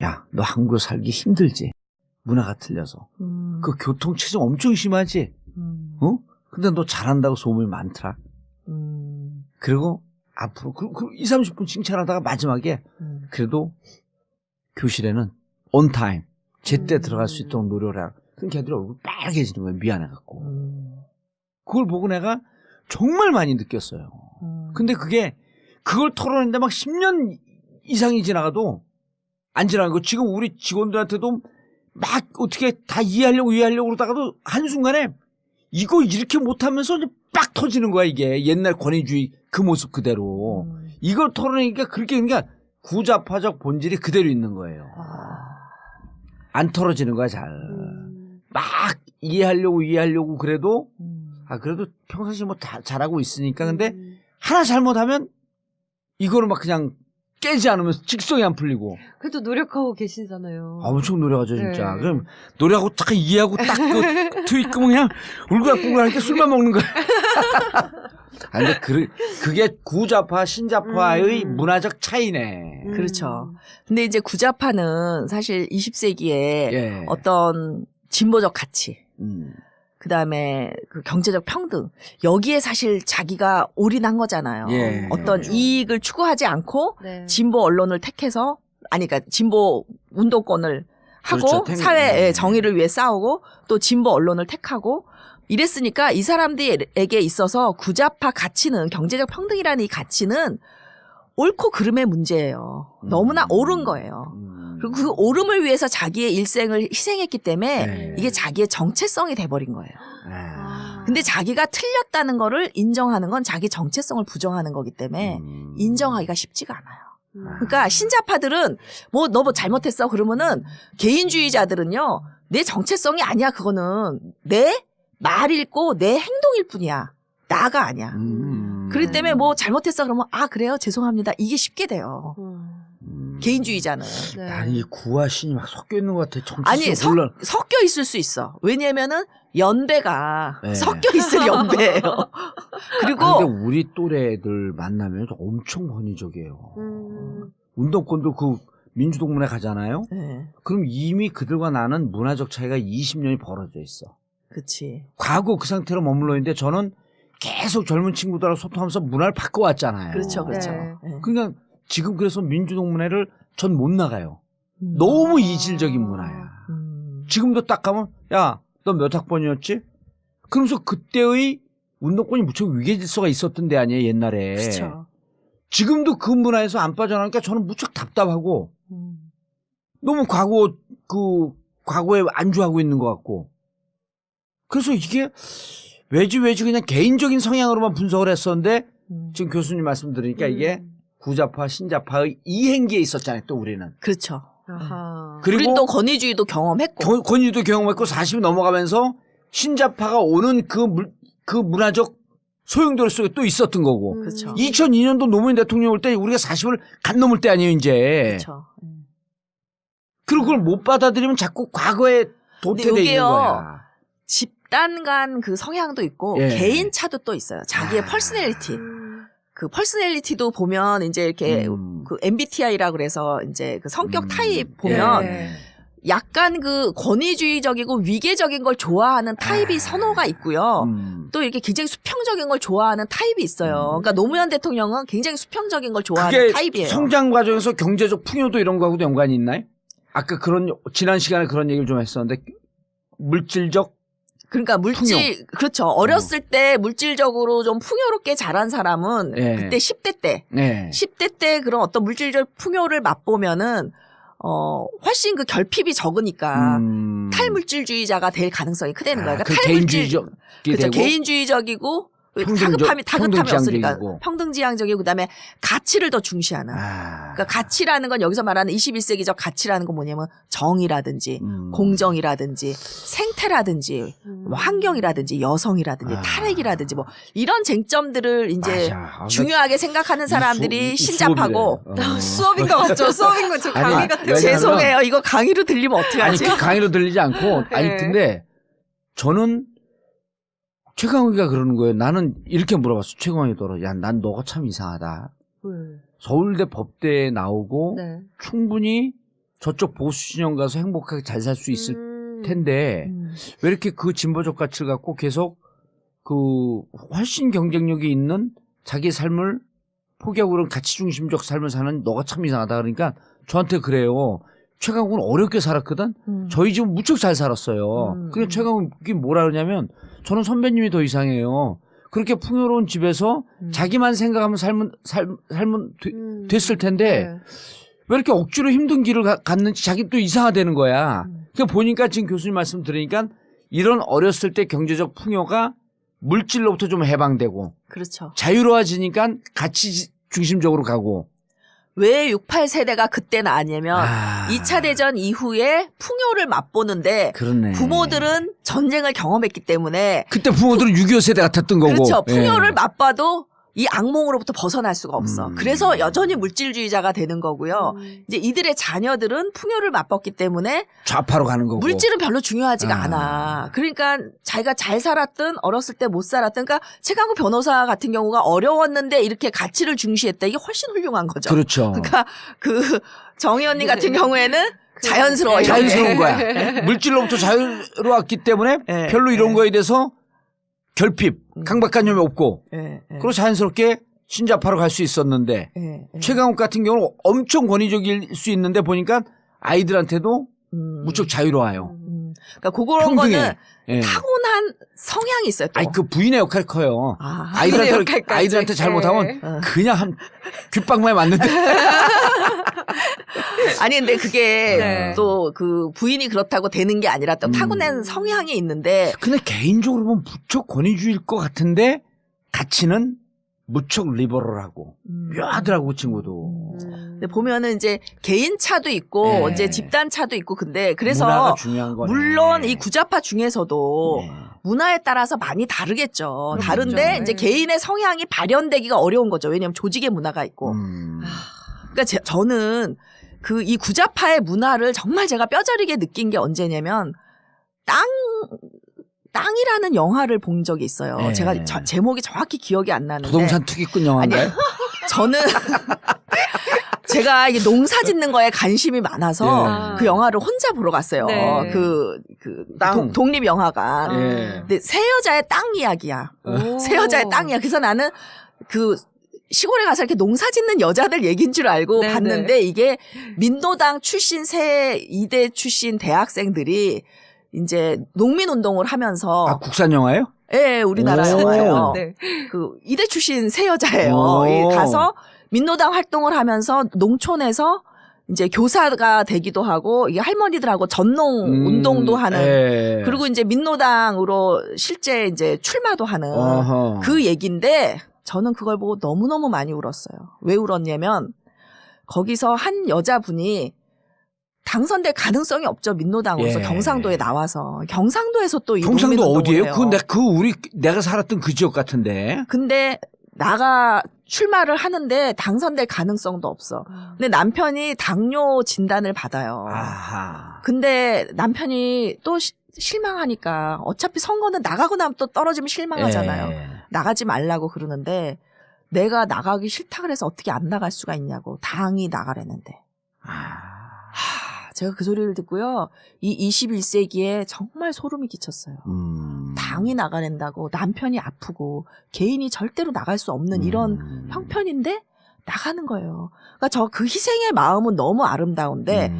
야, 너 한국에 살기 힘들지? 문화가 틀려서. 그 교통체증 엄청 심하지? 어? 근데 너 잘한다고 소문이 많더라. 그리고 앞으로 20-30분 칭찬하다가 마지막에 그래도 교실에는 on time 제때 들어갈 수 있도록 노력을 하라. 그럼 걔들이 얼굴 빨개지는 거예요. 미안해갖고. 그걸 보고 내가 정말 많이 느꼈어요. 근데 그걸 털어내는데 막 10년 이상이 지나가도 안 지나가고 지금 우리 직원들한테도 막 어떻게 다 이해하려고 그러다가도 한순간에 이거 이렇게 못하면서 이제 빡 터지는 거야 이게. 옛날 권위주의 그 모습 그대로. 이걸 털어내니까 그러니까 구자파적 본질이 그대로 있는 거예요. 안 털어지는 거야 잘. 막 이해하려고 그래도 그래도 평상시에 뭐 다 잘하고 있으니까. 근데 하나 잘못하면 이거를 막 그냥 깨지 않으면서 직성이 안 풀리고. 그래도 노력하고 계시잖아요. 엄청 노력하죠 진짜. 네. 그럼 노력하고 딱 이해하고 딱 그 트윗끄면 그냥 울글불글하니까 술만 먹는 거야. 근데 그게 구좌파 신좌파의 문화적 차이네. 그렇죠. 근데 이제 구좌파는 사실 20세기에 예. 어떤 진보적 가치, 그 다음에 그 경제적 평등, 여기에 사실 자기가 올인한 거잖아요. 예. 어떤 그렇죠. 이익을 추구하지 않고 네. 진보 언론을 택해서, 그러니까 진보 운동권을 하고 그렇죠. 사회의 정의를 위해 싸우고 또 진보 언론을 택하고 이랬으니까 이 사람들에게 있어서 구좌파 가치는, 경제적 평등이라는 이 가치는 옳고 그름의 문제예요. 너무나 옳은 거예요. 그리고 그 옳음을 위해서 자기의 일생을 희생했기 때문에 네. 이게 자기의 정체성이 돼버린 거예요. 아. 근데 자기가 틀렸다는 거를 인정하는 건 자기 정체성을 부정하는 거기 때문에 인정하기가 쉽지가 않아요. 그러니까 신자파들은 너 뭐 잘못했어 그러면은, 개인주의자들은요 내 정체성이 아니야. 그거는 내 말 읽고 내 행동일 뿐이야. 나가 아니야. 그렇기 때문에 뭐 잘못했어 그러면 그래요 죄송합니다 이게 쉽게 돼요. 개인주의자는. 네. 아니 이 구와 신이 막 섞여 있는 것 같아. 아니 정체성 몰라. 섞여 있을 수 있어. 왜냐면은 연배가 네. 섞여 있을 연배예요. 그리고 근데 우리 또래들 만나면 엄청 권위적이에요. 운동권도 그 민주동문회 가잖아요. 네, 그럼 이미 그들과 나는 문화적 차이가 20년이 벌어져 있어. 그렇지. 과거 그 상태로 머물러 있는데 저는 계속 젊은 친구들하고 소통하면서 문화를 바꿔왔잖아요. 그렇죠, 그렇죠. 네. 네. 그러니까 지금 그래서 민주동문회를 전 못 나가요. 너무 이질적인 문화야. 지금도 딱 가면 야, 너 몇 학번이었지? 그러면서 그때의 운동권이 무척 위계질서가 있었던 데 아니에요, 옛날에. 그렇죠. 지금도 그 문화에서 안 빠져나가니까 저는 무척 답답하고 너무 과거에 안주하고 있는 것 같고 그래서 이게 왜지 그냥 개인적인 성향으로만 분석을 했었는데 지금 교수님 말씀 들으니까 이게 구좌파, 신좌파의 이행기에 있었잖아요. 또 우리는. 그렇죠. 아하. 그리고 우린 또 권위주의도 경험했고. 권위도 경험했고 40이 넘어가면서 신좌파가 오는 그 문화적 소용돌이 속에 또 있었던 거고. 그렇죠. 2002년도 노무현 대통령 올 때 우리가 40을 간 넘을 때 아니에요, 이제. 그렇죠. 그리고 그걸 못 받아들이면 자꾸 과거에 도태돼 있는 이게요, 거야. 집단 간 그 성향도 있고 예. 개인 차도 또 있어요. 자기의 퍼스널리티. 그 퍼스널리티도 보면 이제 이렇게 그 MBTI라 그래서 이제 그 성격 타입 보면 네. 약간 그 권위주의적이고 위계적인 걸 좋아하는 타입이 선호가 있고요. 또 이렇게 굉장히 수평적인 걸 좋아하는 타입이 있어요. 그러니까 노무현 대통령은 굉장히 수평적인 걸 좋아하는 그게 타입이에요. 성장 과정에서 경제적 풍요도 이런 거하고도 연관이 있나요? 아까 지난 시간에 그런 얘기를 좀 했었는데 물질적 그러니까 그렇죠. 어렸을 때 물질적으로 좀 풍요롭게 자란 사람은 예. 그때 10대 때 네. 10대 때 그런 어떤 물질적 풍요를 맛보면은 훨씬 그 결핍이 적으니까 탈물질주의자가 될 가능성이 크다는 거예요. 그러니까 개인주의적 그렇죠. 개인주의적이고 다급함이 없으니까 평등지향적이고 그다음에 가치를 더 중시하는. 그러니까 가치라는 건 여기서 말하는 21세기적 가치라는 건 뭐냐면 정의라든지 공정이라든지 생태라든지 뭐 환경이라든지 여성이라든지 탈핵이라든지 뭐 이런 쟁점들을 이제 중요하게 생각하는 사람들이 신잡하고 수업인 것 같죠? 수업인 거 저 강의 아니, 같아요. 왜냐면- 죄송해요. 이거 강의로 들리면 아니 어떡하지? 그 강의로 들리지 않고 아니 네. 근데 저는 최강욱이가 그러는 거예요. 나는 이렇게 물어봤어. 최강욱이더러 야, 난 너가 참 이상하다. 서울대 법대에 나오고 네. 충분히 저쪽 보수 진영 가서 행복하게 잘 살 수 있을 텐데 왜 이렇게 그 진보적 가치를 갖고 계속 그 훨씬 경쟁력이 있는 자기 삶을 포기하고 그런 가치 중심적 삶을 사는 너가 참 이상하다. 그러니까 저한테 그래요. 최강욱은 어렵게 살았거든. 저희 집은 무척 잘 살았어요. 그러니까 최강욱이 뭐라 그러냐면 저는 선배님이 더 이상해요. 그렇게 풍요로운 집에서 자기만 생각하면 삶은 됐을 텐데 네. 왜 이렇게 억지로 힘든 길을 갔는지 자기 또 이상하다는 거야. 그러니까 보니까 지금 교수님 말씀 들으니까 이런 어렸을 때 경제적 풍요가 물질로부터 좀 해방되고 그렇죠. 자유로워지니까 가치 중심적으로 가고. 왜 68세대가 그때는 아니냐면 2차 대전 이후에 풍요를 맛보는데 그렇네. 부모들은 전쟁을 경험했기 때문에 그때 부모들은 6.25 세대 같았던 거고. 그렇죠. 풍요를 예. 맛봐도 이 악몽으로부터 벗어날 수가 없어. 그래서 여전히 물질주의자가 되는 거고요. 이제 이들의 자녀들은 풍요를 맛봤기 때문에 좌파로 가는 거고. 물질은 별로 중요하지가 아. 않아. 그러니까 자기가 잘 살았든 어렸을 때 못 살았든 그러니까 최강욱 변호사 같은 경우가 어려웠는데 이렇게 가치를 중시했다. 이게 훨씬 훌륭한 거죠. 그렇죠. 그러니까 그 정희 언니 같은 경우에는 자연스러워요. 자연스러운 거야. 물질로부터 자유로웠기 때문에 네. 별로 이런 거에 대해서 결핍, 강박관념이 없고 그리고 자연스럽게 신자파로 갈 수 있었는데 최강욱 같은 경우는 엄청 권위적일 수 있는데 보니까 아이들한테도 무척 자유로워요. 그러니까 그런 평등해. 거는 예. 타고난 성향이 있어요. 또. 아니 그 부인의 역할이 커요. 부인의 역할까지. 아이들한테 잘못하면 네. 그냥 한 귓방망이 맞는데. 아니 근데 그게 네. 또 그 부인이 그렇다고 되는 게 아니라 또 타고난 성향이 있는데 근데 개인적으로 보면 무척 권위주의일 것 같은데 가치는 무척 리버럴하고 묘하더라고 그 친구도. 근데 보면은 이제 개인 차도 있고 네. 이제 집단 차도 있고 근데 그래서 문화가 중요한 거네. 물론 이 구좌파 중에서도 네. 문화에 따라서 많이 다르겠죠. 그렇죠. 다른데 이제 네. 개인의 성향이 발현되기가 어려운 거죠. 왜냐하면 조직의 문화가 있고. 그러니까 저는 그 이 구좌파의 문화를 정말 제가 뼈저리게 느낀 게 언제냐면 땅이라는 영화를 본 적이 있어요. 네. 제가 제목이 정확히 기억이 안 나는데. 부동산 투기꾼 영화인가요? 아니요. 저는 제가 이게 농사 짓는 거에 관심이 많아서 예. 그 영화를 혼자 보러 갔어요. 네. 땅. 독립영화관. 예. 근데 새 여자의 땅 이야기야. 새 여자의 땅이야. 그래서 나는 그 시골에 가서 이렇게 농사 짓는 여자들 얘기인 줄 알고 네네. 봤는데 이게 민노당 출신 새 2대 출신 대학생들이 이제 농민운동을 하면서 아 국산 영화예요? 예, 우리나라 오. 영화예요. 네. 그 이대 출신 새 여자예요. 오. 가서 민노당 활동을 하면서 농촌에서 이제 교사가 되기도 하고 이게 할머니들하고 전농 운동도 하는 예. 그리고 이제 민노당으로 실제 이제 출마도 하는 어허. 그 얘기인데 저는 그걸 보고 너무너무 많이 울었어요. 왜 울었냐면 거기서 한 여자분이 당선될 가능성이 없죠. 민노당으로서 예. 경상도에 나와서. 경상도에서 또 이 경상도 농민운동을 어디예요? 해요. 내가 살았던 그 지역 같은데. 근데 출마를 하는데 당선될 가능성도 없어. 근데 남편이 당뇨 진단을 받아요. 아하. 근데 남편이 또 실망하니까 어차피 선거는 나가고 나면 또 떨어지면 실망하잖아요. 예. 나가지 말라고 그러는데 내가 나가기 싫다 그래서 어떻게 안 나갈 수가 있냐고. 당이 나가라는데. 제가 그 소리를 듣고요. 이 21세기에 정말 소름이 끼쳤어요. 당이 나가낸다고 남편이 아프고 개인이 절대로 나갈 수 없는 이런 형편인데 나가는 거예요. 그러니까 그 희생의 마음은 너무 아름다운데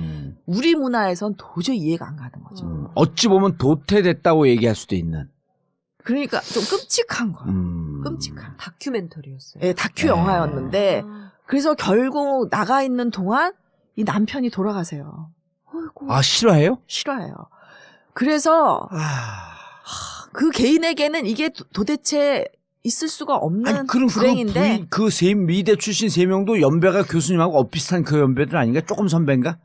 우리 문화에선 도저히 이해가 안 가는 거죠. 어찌 보면 도태됐다고 얘기할 수도 있는. 그러니까 좀 끔찍한 거예요. 끔찍한. 다큐멘터리였어요. 예, 다큐 영화였는데 그래서 결국 나가 있는 동안 이 남편이 돌아가세요. 아, 싫어해요? 싫어해요. 그래서 그 개인에게는 이게 도대체 있을 수가 없는 아니, 그럼 불행인데 미대 출신 3명도 연배가 교수님하고 엇비슷한 그 연배들 아닌가? 조금 선배인가?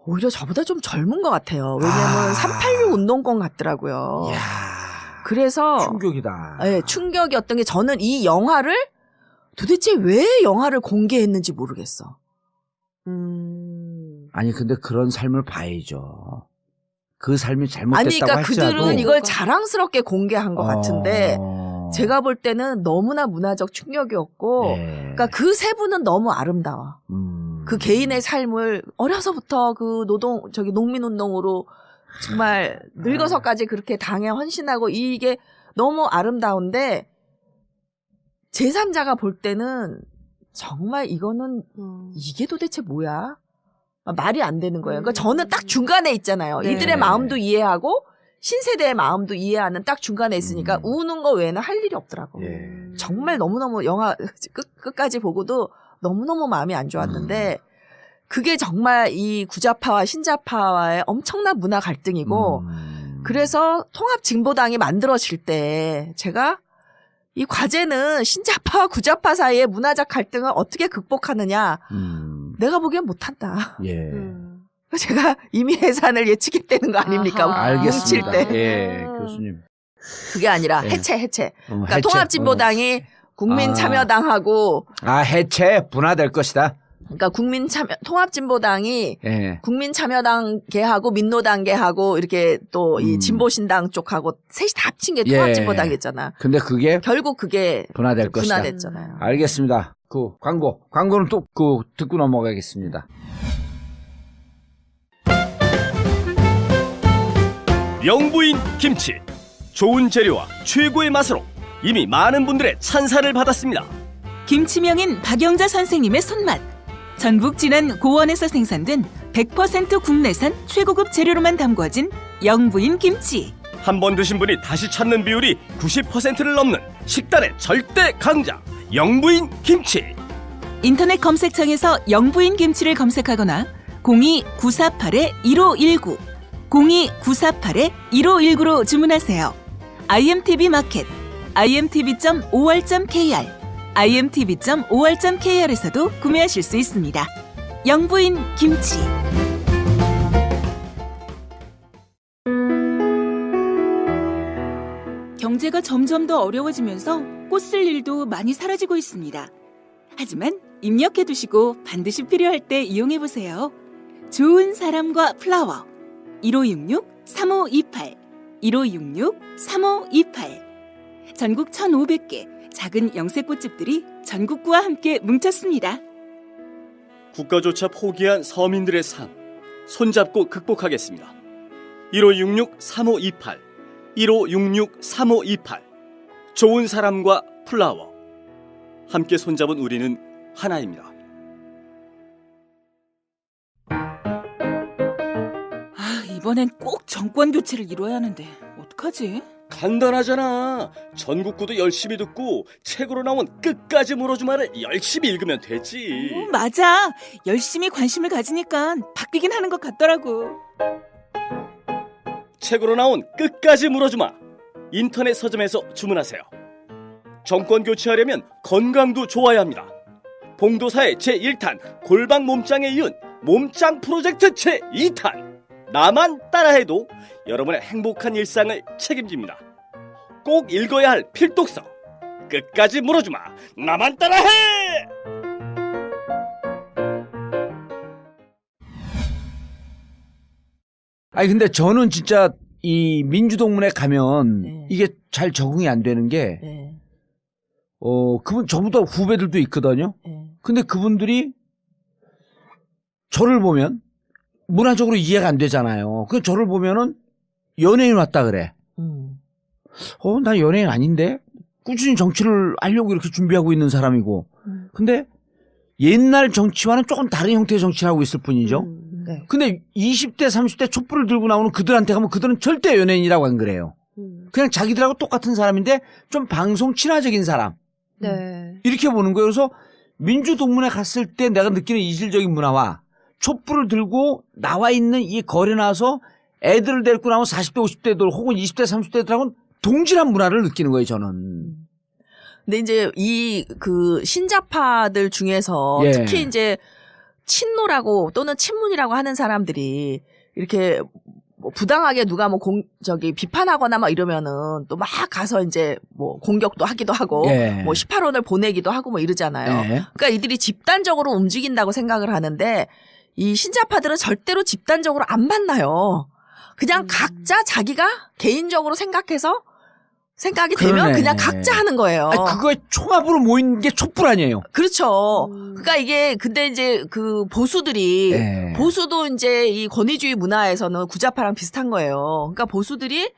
오히려 저보다 좀 젊은 것 같아요. 왜냐하면 386 운동권 같더라고요. 이야. 그래서 충격이다. 네, 충격이었던 게 저는 이 영화를 도대체 왜 영화를 공개했는지 모르겠어. 아니 근데 그런 삶을 봐야죠. 그 삶이 잘못됐다고 아니 그러니까 할지라도 그들은 이걸 자랑스럽게 공개한 것 같은데 제가 볼 때는 너무나 문화적 충격이었고 그러니까 그 세 분은 너무 아름다워. 그 개인의 삶을 어려서부터 그 농민운동으로 정말 늙어서까지 그렇게 당에 헌신하고 이게 너무 아름다운데 제3자가 볼 때는 정말 이거는 이게 도대체 뭐야? 말이 안 되는 거예요. 그러니까 저는 딱 중간에 있잖아요. 네. 이들의 마음도 이해하고 신세대의 마음도 이해하는 딱 중간에 있으니까 우는 거 외에는 할 일이 없더라고. 예. 정말 너무너무 영화 끝까지 보고도 너무너무 마음이 안 좋았는데 그게 정말 이 구좌파와 신좌파와의 엄청난 문화 갈등이고 그래서 통합진보당이 만들어질 때 제가 이 과제는 신좌파와 구좌파 사이의 문화적 갈등을 어떻게 극복하느냐 내가 보기엔 못한다. 예. 제가 이미 해산을 예측했다는 거 아닙니까? 아하. 알겠습니다. 뭉칠 때. 예, 교수님. 그게 아니라 예. 해체. 그러니까 해체. 통합진보당이 국민참여당하고 해체 분화될 것이다. 그러니까 통합진보당이 예. 국민참여당계하고 민노당계하고 이렇게 또 이 진보신당 쪽하고 셋이 다 합친 게 예. 통합진보당이었잖아. 근데 그게 결국 그게 분화될 것이다. 분화됐잖아요. 알겠습니다. 광고는 또 듣고 넘어가겠습니다. 영부인 김치. 좋은 재료와 최고의 맛으로 이미 많은 분들의 찬사를 받았습니다. 김치명인 박영자 선생님의 손맛. 전북 진안 고원에서 생산된 100% 국내산 최고급 재료로만 담궈진 영부인 김치. 한 번 드신 분이 다시 찾는 비율이 90%를 넘는 식단의 절대 강자 영부인 김치. 인터넷 검색창에서 영부인 김치를 검색하거나 02-948-1519, 02-948-1519로 주문하세요. IMTV 마켓, imtv.or.kr, imtv.or.kr에서도 구매하실 수 있습니다. 영부인 김치. 경제가 점점 더 어려워지면서 꽃 쓸 일도 많이 사라지고 있습니다. 하지만 입력해두시고 반드시 필요할 때 이용해보세요. 좋은 사람과 플라워 1566-3528 1566-3528 전국 1,500개 작은 영세꽃집들이 전국구와 함께 뭉쳤습니다. 국가조차 포기한 서민들의 삶 손잡고 극복하겠습니다. 1566-3528 1566-3528 좋은 사람과 플라워 함께 손잡은 우리는 하나입니다. 이번엔 꼭 정권 교체를 이뤄야 하는데 어떡하지? 간단하잖아. 전국구도 열심히 듣고 책으로 나온 끝까지 물어주마를 열심히 읽으면 되지. 맞아. 열심히 관심을 가지니까 바뀌긴 하는 것 같더라고. 책으로 나온 끝까지 물어주마. 인터넷 서점에서 주문하세요. 정권 교체하려면 건강도 좋아야 합니다. 봉도사의 제1탄 골방 몸짱에 이은 몸짱 프로젝트 제2탄. 나만 따라해도 여러분의 행복한 일상을 책임집니다. 꼭 읽어야 할 필독서. 끝까지 물어주마. 나만 따라해! 아니 근데 저는 진짜 이 민주동문회 가면 네. 이게 잘 적응이 안 되는 게 네. 그분 저보다 후배들도 있거든요. 네. 근데 그분들이 저를 보면 문화적으로 이해가 안 되잖아요. 그 저를 보면은 연예인 왔다 그래. 나 연예인 아닌데? 꾸준히 정치를 하려고 이렇게 준비하고 있는 사람이고. 근데 옛날 정치와는 조금 다른 형태의 정치를 하고 있을 뿐이죠. 네. 근데 20대, 30대 촛불을 들고 나오는 그들한테 가면 그들은 절대 연예인이라고 안 그래요. 그냥 자기들하고 똑같은 사람인데 좀 방송 친화적인 사람. 네. 이렇게 보는 거예요. 그래서 민주동문회 갔을 때 내가 느끼는 이질적인 문화와 촛불을 들고 나와 있는 이 거리에 나와서 애들을 데리고 나온 40대, 50대들 혹은 20대, 30대들하고는 동질한 문화를 느끼는 거예요, 저는. 근데 이제 이 그 신자파들 중에서 예. 특히 이제 친노라고 또는 친문이라고 하는 사람들이 이렇게 뭐 부당하게 누가 뭐 비판하거나 막 이러면은 또 막 가서 이제 뭐 공격도 하기도 하고 예. 뭐 18원을 보내기도 하고 뭐 이러잖아요. 예. 그러니까 이들이 집단적으로 움직인다고 생각을 하는데 이 신자파들은 절대로 집단적으로 안 만나요. 그냥 각자 자기가 개인적으로 생각이 되면 그러네. 그냥 각자 하는 거예요. 아니, 그거에 총합으로 모인 게 촛불 아니에요. 그렇죠. 그러니까 이게 근데 이제 그 보수들이 예. 보수도 이제 이 권위주의 문화에서는 구자파랑 비슷한 거예요. 그러니까 보수들이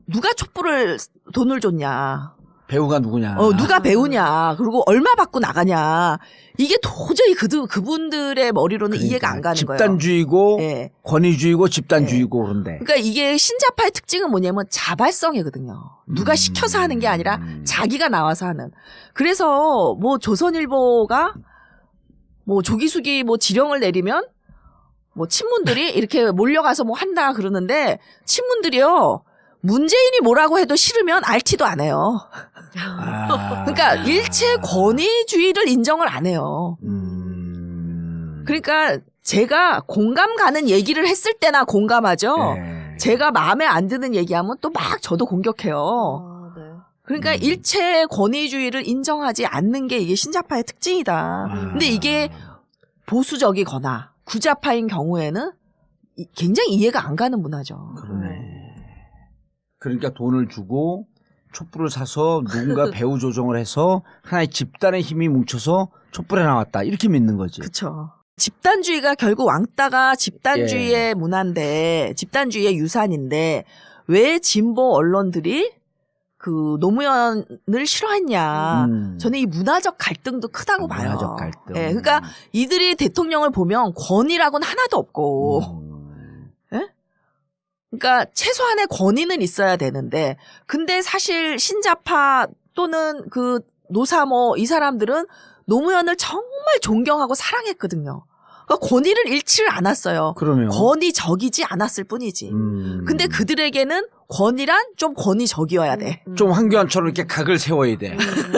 누가 촛불을 돈을 줬냐. 배우가 누구냐. 누가 배우냐. 그리고 얼마 받고 나가냐. 이게 도저히 그분들의 머리로는 그러니까 이해가 안 가는 거예요. 집단주의고 예. 권위주의고 집단주의고 그런데. 그러니까 이게 신자파의 특징은 뭐냐면 자발성이거든요. 누가 시켜서 하는 게 아니라 자기가 나와서 하는. 그래서 뭐 조선일보가 뭐 조기숙이 뭐 지령을 내리면 뭐 친문들이 이렇게 몰려가서 뭐 한다 그러는데 친문들이요. 문재인이 뭐라고 해도 싫으면 알티도 안 해요. 그러니까 일체 권위주의를 인정을 안 해요. 그러니까 제가 공감 가는 얘기를 했을 때나 공감하죠. 네. 제가 마음에 안 드는 얘기하면 또 막 저도 공격해요. 네. 그러니까 일체 권위주의를 인정하지 않는 게 이게 신자파의 특징이다. 근데 이게 보수적이거나 구자파인 경우에는 굉장히 이해가 안 가는 문화죠. 그러네. 그러니까 돈을 주고 촛불을 사서 누군가 배후 조정을 해서 하나의 집단의 힘이 뭉쳐서 촛불에 나왔다. 이렇게 믿는 거지. 그렇죠. 집단주의가 결국 왕따가 집단주의의 문화인데 집단주의의 유산인데 왜 진보 언론들이 그 노무현을 싫어했냐. 저는 이 문화적 갈등도 크다고 봐요. 문화적 갈등. 예, 그러니까 이들이 대통령을 보면 권위라고는 하나도 없고 그러니까 최소한의 권위는 있어야 되는데 근데 사실 신자파 또는 그 노사모 이 사람들은 노무현을 정말 존경하고 사랑했거든요. 그러니까 권위를 잃지를 않았어요. 그러면 권위적이지 않았을 뿐이지. 근데 그들에게는 권위란 좀 권위적이어야 돼. 좀 황교안처럼 이렇게 각을 세워야 돼.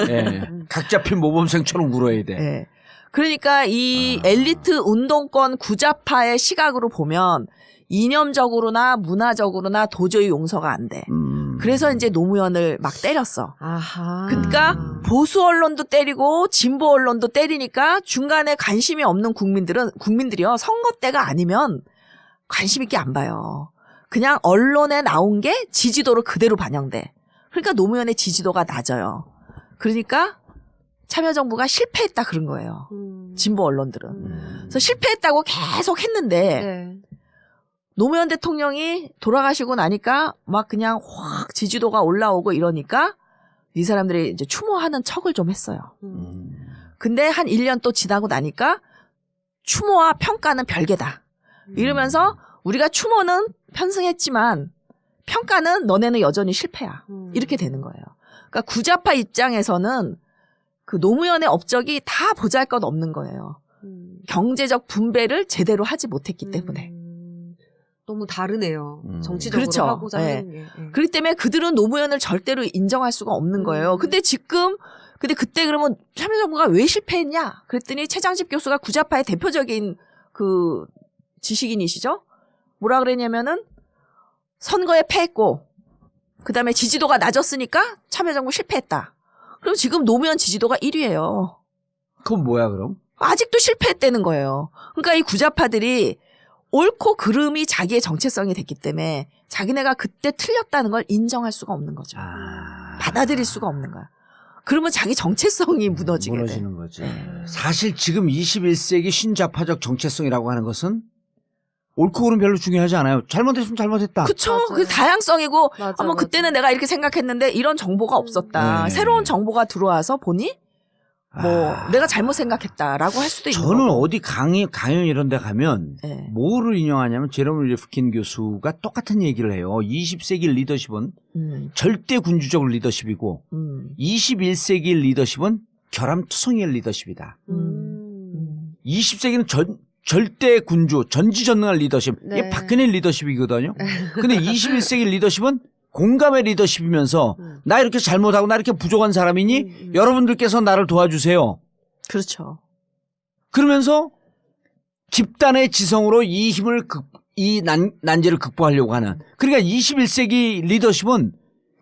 예. 각 잡힌 모범생처럼 굴어야 돼. 네. 그러니까 이 엘리트 운동권 구자파의 시각으로 보면 이념적으로나 문화적으로나 도저히 용서가 안 돼. 그래서 이제 노무현을 막 때렸어. 아하. 그러니까 보수 언론도 때리고 진보 언론도 때리니까 중간에 관심이 없는 국민들이요. 선거 때가 아니면 관심 있게 안 봐요. 그냥 언론에 나온 게 지지도로 그대로 반영돼. 그러니까 노무현의 지지도가 낮아요. 그러니까 참여정부가 실패했다 그런 거예요. 진보 언론들은. 그래서 실패했다고 계속 했는데 네. 노무현 대통령이 돌아가시고 나니까 막 그냥 확 지지도가 올라오고 이러니까 이 사람들이 이제 추모하는 척을 좀 했어요. 근데 한 1년 또 지나고 나니까 추모와 평가는 별개다. 이러면서 우리가 추모는 편승했지만 평가는 너네는 여전히 실패야. 이렇게 되는 거예요. 그러니까 구좌파 입장에서는 그 노무현의 업적이 다 보잘것없는 거예요. 경제적 분배를 제대로 하지 못했기 때문에. 너무 다르네요. 정치적으로 그렇죠. 하고자 네. 하는 게. 그렇기 때문에 그들은 노무현을 절대로 인정할 수가 없는 거예요. 근데 그때 그러면 참여정부가 왜 실패했냐? 그랬더니 최장집 교수가 구좌파의 대표적인 그 지식인이시죠? 뭐라 그랬냐면은 선거에 패했고 그다음에 지지도가 낮았으니까 참여정부 실패했다. 그럼 지금 노무현 지지도가 1위예요. 그건 뭐야 그럼? 아직도 실패했다는 거예요. 그러니까 이 구좌파들이 옳고 그름이 자기의 정체성이 됐기 때문에 자기네가 그때 틀렸다는 걸 인정할 수가 없는 거죠. 받아들일 수가 없는 거야. 그러면 자기 정체성이 무너지게 돼. 무너지는 거지. 사실 지금 21세기 신좌파적 정체성이라고 하는 것은 옳고 그름 별로 중요하지 않아요. 잘못했으면 잘못했다. 그쵸. 맞아요. 그 다양성이고, 맞아, 뭐 맞아. 그때는 내가 이렇게 생각했는데 이런 정보가 없었다. 네. 새로운 정보가 들어와서 보니 뭐 내가 잘못 생각했다라고 할 수도 있는 저는 거고. 어디 강연 이런 데 가면 네. 뭐를 인용하냐면 제롬 리프킨 교수가 똑같은 얘기를 해요. 20세기 리더십은 절대 군주적 리더십이고 21세기 리더십은 결함투성이의 리더십이다. 20세기는 절대 군주, 전지전능한 리더십. 네. 이게 박근혜 리더십이거든요. 근데 21세기 리더십은 공감의 리더십이면서 나 이렇게 잘못하고 나 이렇게 부족한 사람이니 여러분들께서 나를 도와주세요. 그렇죠. 그러면서 집단의 지성으로 이 힘을 이 난제를 극복하려고 하는. 그러니까 21세기 리더십은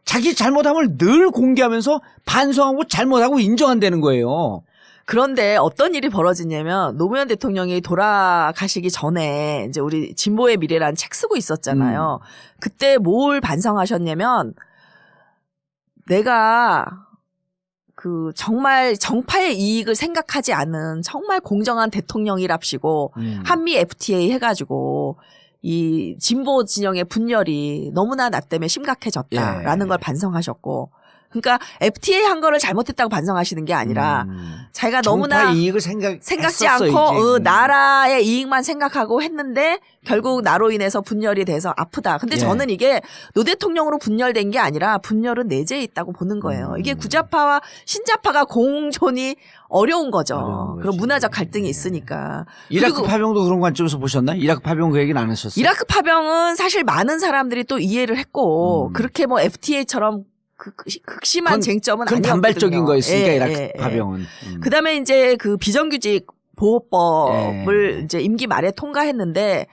자기 잘못함을 늘 공개하면서 반성하고 잘못하고 인정한다는 거예요. 그런데 어떤 일이 벌어지냐면 노무현 대통령이 돌아가시기 전에 이제 우리 진보의 미래라는 책 쓰고 있었잖아요. 그때 뭘 반성하셨냐면 내가 그 정말 정파의 이익을 생각하지 않은 정말 공정한 대통령이랍시고 한미 FTA 해가지고 이 진보 진영의 분열이 너무나 나 때문에 심각해졌다라는 걸 반성하셨고 그러니까 FTA 한 거를 잘못했다고 반성하시는 게 아니라 자기가 너무나 정파 이익을 생각지 했었어, 않고 이제. 나라의 이익만 생각하고 했는데 결국 나로 인해서 분열이 돼서 아프다. 근데 저는 이게 노 대통령으로 분열된 게 아니라 분열은 내재해 있다고 보는 거예요. 이게 구좌파와 신좌파가 공존이 어려운 거죠. 어려운 그런 거지. 문화적 갈등이 있으니까. 이라크 그리고 파병도 그런 관점에서 보셨나요? 이라크 파병 그 얘기는 안 하셨어요? 이라크 파병은 사실 많은 사람들이 또 이해를 했고 그렇게 뭐 FTA처럼 극심한 쟁점은 그건 아니었거든요. 단발적인 거였으니까 예, 이라크 예, 예. 파병은. 그다음에 이제 그 비정규직 보호법을 이제 임기 말에 통과했는데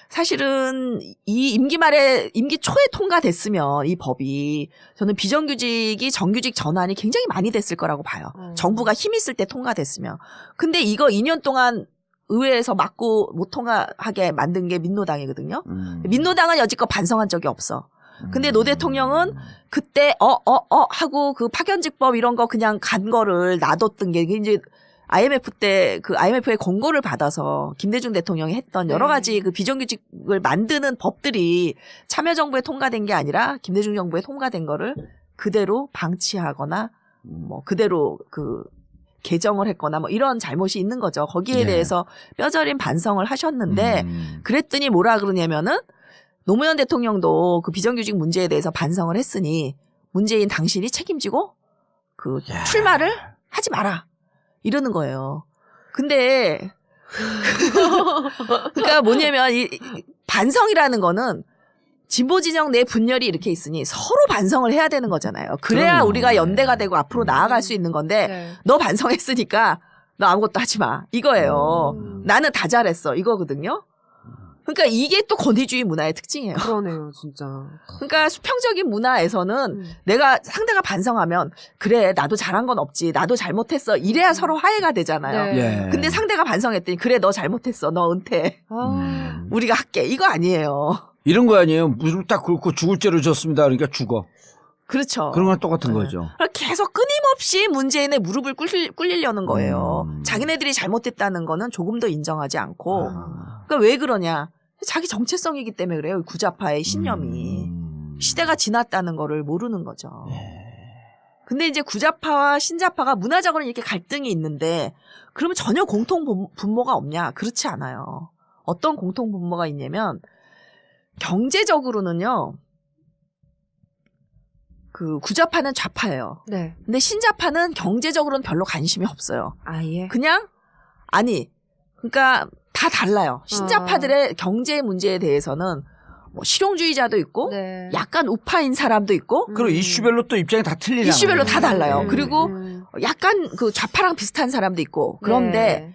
사실은 이 임기 초에 통과됐으면 이 법이 저는 비정규직이 정규직 전환이 굉장히 많이 됐을 거라고 봐요. 정부가 힘 있을 때 통과됐으면. 근데 이거 2년 동안 의회에서 막고 못 통과하게 만든 게 민노당이거든요. 민노당은 여지껏 반성한 적이 없어. 근데 노 대통령은 그때 하고 그 파견직법 이런 거 그냥 간 거를 놔뒀던 게 이제 IMF 때 그 IMF의 권고를 받아서 김대중 대통령이 했던 여러 가지 그 비정규직을 만드는 법들이 참여정부에 통과된 게 아니라 김대중 정부에 통과된 거를 그대로 방치하거나 뭐 그대로 그 개정을 했거나 뭐 이런 잘못이 있는 거죠. 거기에 대해서 뼈저린 반성을 하셨는데 그랬더니 뭐라 그러냐면은 노무현 대통령도 그 비정규직 문제에 대해서 반성을 했으니 문재인 당신이 책임지고 그 출마를 하지 마라 이러는 거예요. 근데 그러니까 뭐냐면 이 반성이라는 거는 진보 진영 내 분열이 이렇게 있으니 서로 반성을 해야 되는 거잖아요. 그래야 그럼요. 우리가 연대가 되고 앞으로 나아갈 수 있는 건데 네. 너 반성했으니까 너 아무것도 하지 마 이거예요. 나는 다 잘했어 이거거든요. 그러니까 이게 또 권위주의 문화의 특징이에요. 그러네요, 진짜. 그러니까 수평적인 문화에서는 내가 상대가 반성하면 그래 나도 잘한 건 없지 나도 잘못했어 이래야 서로 화해가 되잖아요. 네. 예. 근데 상대가 반성했더니 그래 너 잘못했어 너 은퇴 우리가 할게 이거 아니에요. 이런 거 아니에요. 무릎 딱 꿇고 죽을 죄를 졌습니다. 그러니까 죽어. 그렇죠. 그런 거랑 똑같은 네. 거죠. 계속 끊임없이 문재인의 무릎을 꿇리려는 거예요. 자기네들이 잘못했다는 거는 조금 더 인정하지 않고 그러니까 왜 그러냐. 자기 정체성이기 때문에 그래요. 구좌파의 신념이. 시대가 지났다는 거를 모르는 거죠. 근데 이제 구좌파와 신좌파가 문화적으로 이렇게 갈등이 있는데 그러면 전혀 공통 분모가 없냐? 그렇지 않아요. 어떤 공통 분모가 있냐면 경제적으로는요. 그 구좌파는 좌파예요. 네. 근데 신좌파는 경제적으로는 별로 관심이 없어요. 아예. 그냥 그러니까 다 달라요. 신좌파들의 경제 문제에 대해서는 뭐 실용주의자도 있고 네. 약간 우파인 사람도 있고 그리고 이슈별로 또 입장이 다 틀리잖아요. 이슈별로 다 달라요. 그리고 음. 약간 그 좌파랑 비슷한 사람도 있고 그런데 네.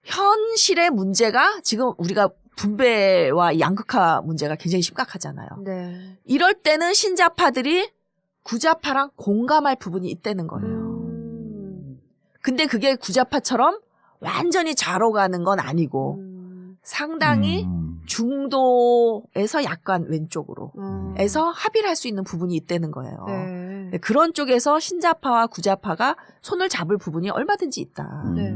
현실의 문제가 지금 우리가 분배와 양극화 문제가 굉장히 심각하잖아요. 네. 이럴 때는 신좌파들이 구좌파랑 공감할 부분이 있다는 거예요. 근데 그게 구좌파처럼 완전히 좌로 가는 건 아니고 상당히 중도에서 약간 왼쪽으로 에서 합의를 할 수 있는 부분이 있다는 거예요. 네. 네, 그런 쪽에서 신좌파와 구좌파가 손을 잡을 부분이 얼마든지 있다. 네.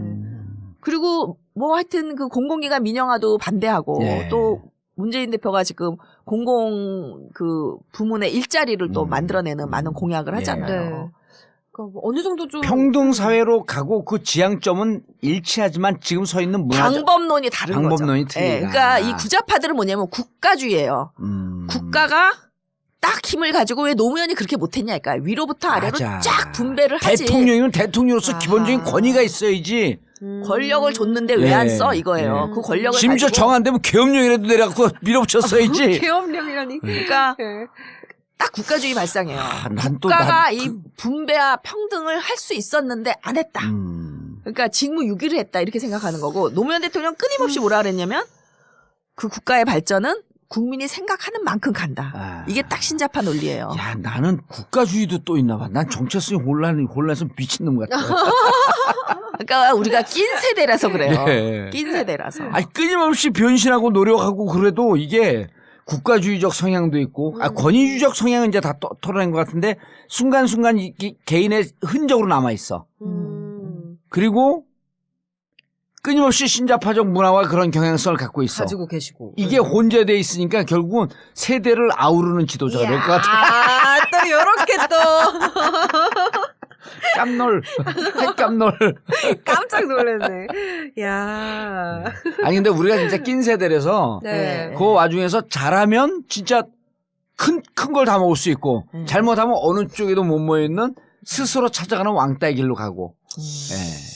그리고 뭐 하여튼 그 공공기관 민영화도 반대하고 네. 또 문재인 대표가 지금 공공 그 부문의 일자리를 또 만들어내는 많은 공약을 하잖아요. 네. 그러니까 뭐 어느 정도 좀 평등 사회로 가고 그 지향점은 일치하지만 지금 서 있는 문화적 방법론이 다른 방법론이 거죠. 틀리다. 그러니까 이 구좌파들은 뭐냐면 국가주의예요. 국가가 딱 힘을 가지고 왜 노무현이 그렇게 못했냐, 그러니까 위로부터 아래로 맞아. 쫙 분배를 하지. 대통령이면 대통령으로서 아하. 기본적인 권위가 있어야지. 권력을 줬는데 왜 안 예. 써 이거예요. 네. 그 권력을 심지어 가지고 정 안 되면 계엄령이라도 내려갖고 밀어붙였어야지. 계엄령이라니. 그러니까 네. 딱 국가주의 발상이에요. 난 또 국가가 이 분배와 평등을 할 수 있었는데 안 했다. 그러니까 직무유기를 했다 이렇게 생각하는 거고 노무현 대통령 끊임없이 뭐라 그랬냐면 그 국가의 발전은 국민이 생각하는 만큼 간다. 이게 딱 신자파 논리예요. 야, 나는 국가주의도 또 있나 봐. 난 정체성이 혼란해서 미친놈 같아. 그러니까 우리가 낀 세대라서 그래요. 예. 낀 세대라서. 아니, 끊임없이 변신하고 노력하고 그래도 이게 국가주의적 성향도 있고, 권위주의적 성향은 이제 다 털어낸 것 같은데, 순간순간 개인의 흔적으로 남아있어. 그리고 끊임없이 신자파적 문화와 그런 경향성을 갖고 있어. 가지고 계시고. 이게 혼재돼 있으니까 결국은 세대를 아우르는 지도자가 될 것 같아. 아, 또 요렇게 또. 깜놀. 깜놀. 깜짝 놀랐네. 야. 아니, 근데 우리가 진짜 낀 세대라서, 네. 그 와중에서 잘하면 진짜 큰 걸 다 먹을 수 있고, 잘못하면 어느 쪽에도 못 모여있는 스스로 찾아가는 왕따의 길로 가고. 예.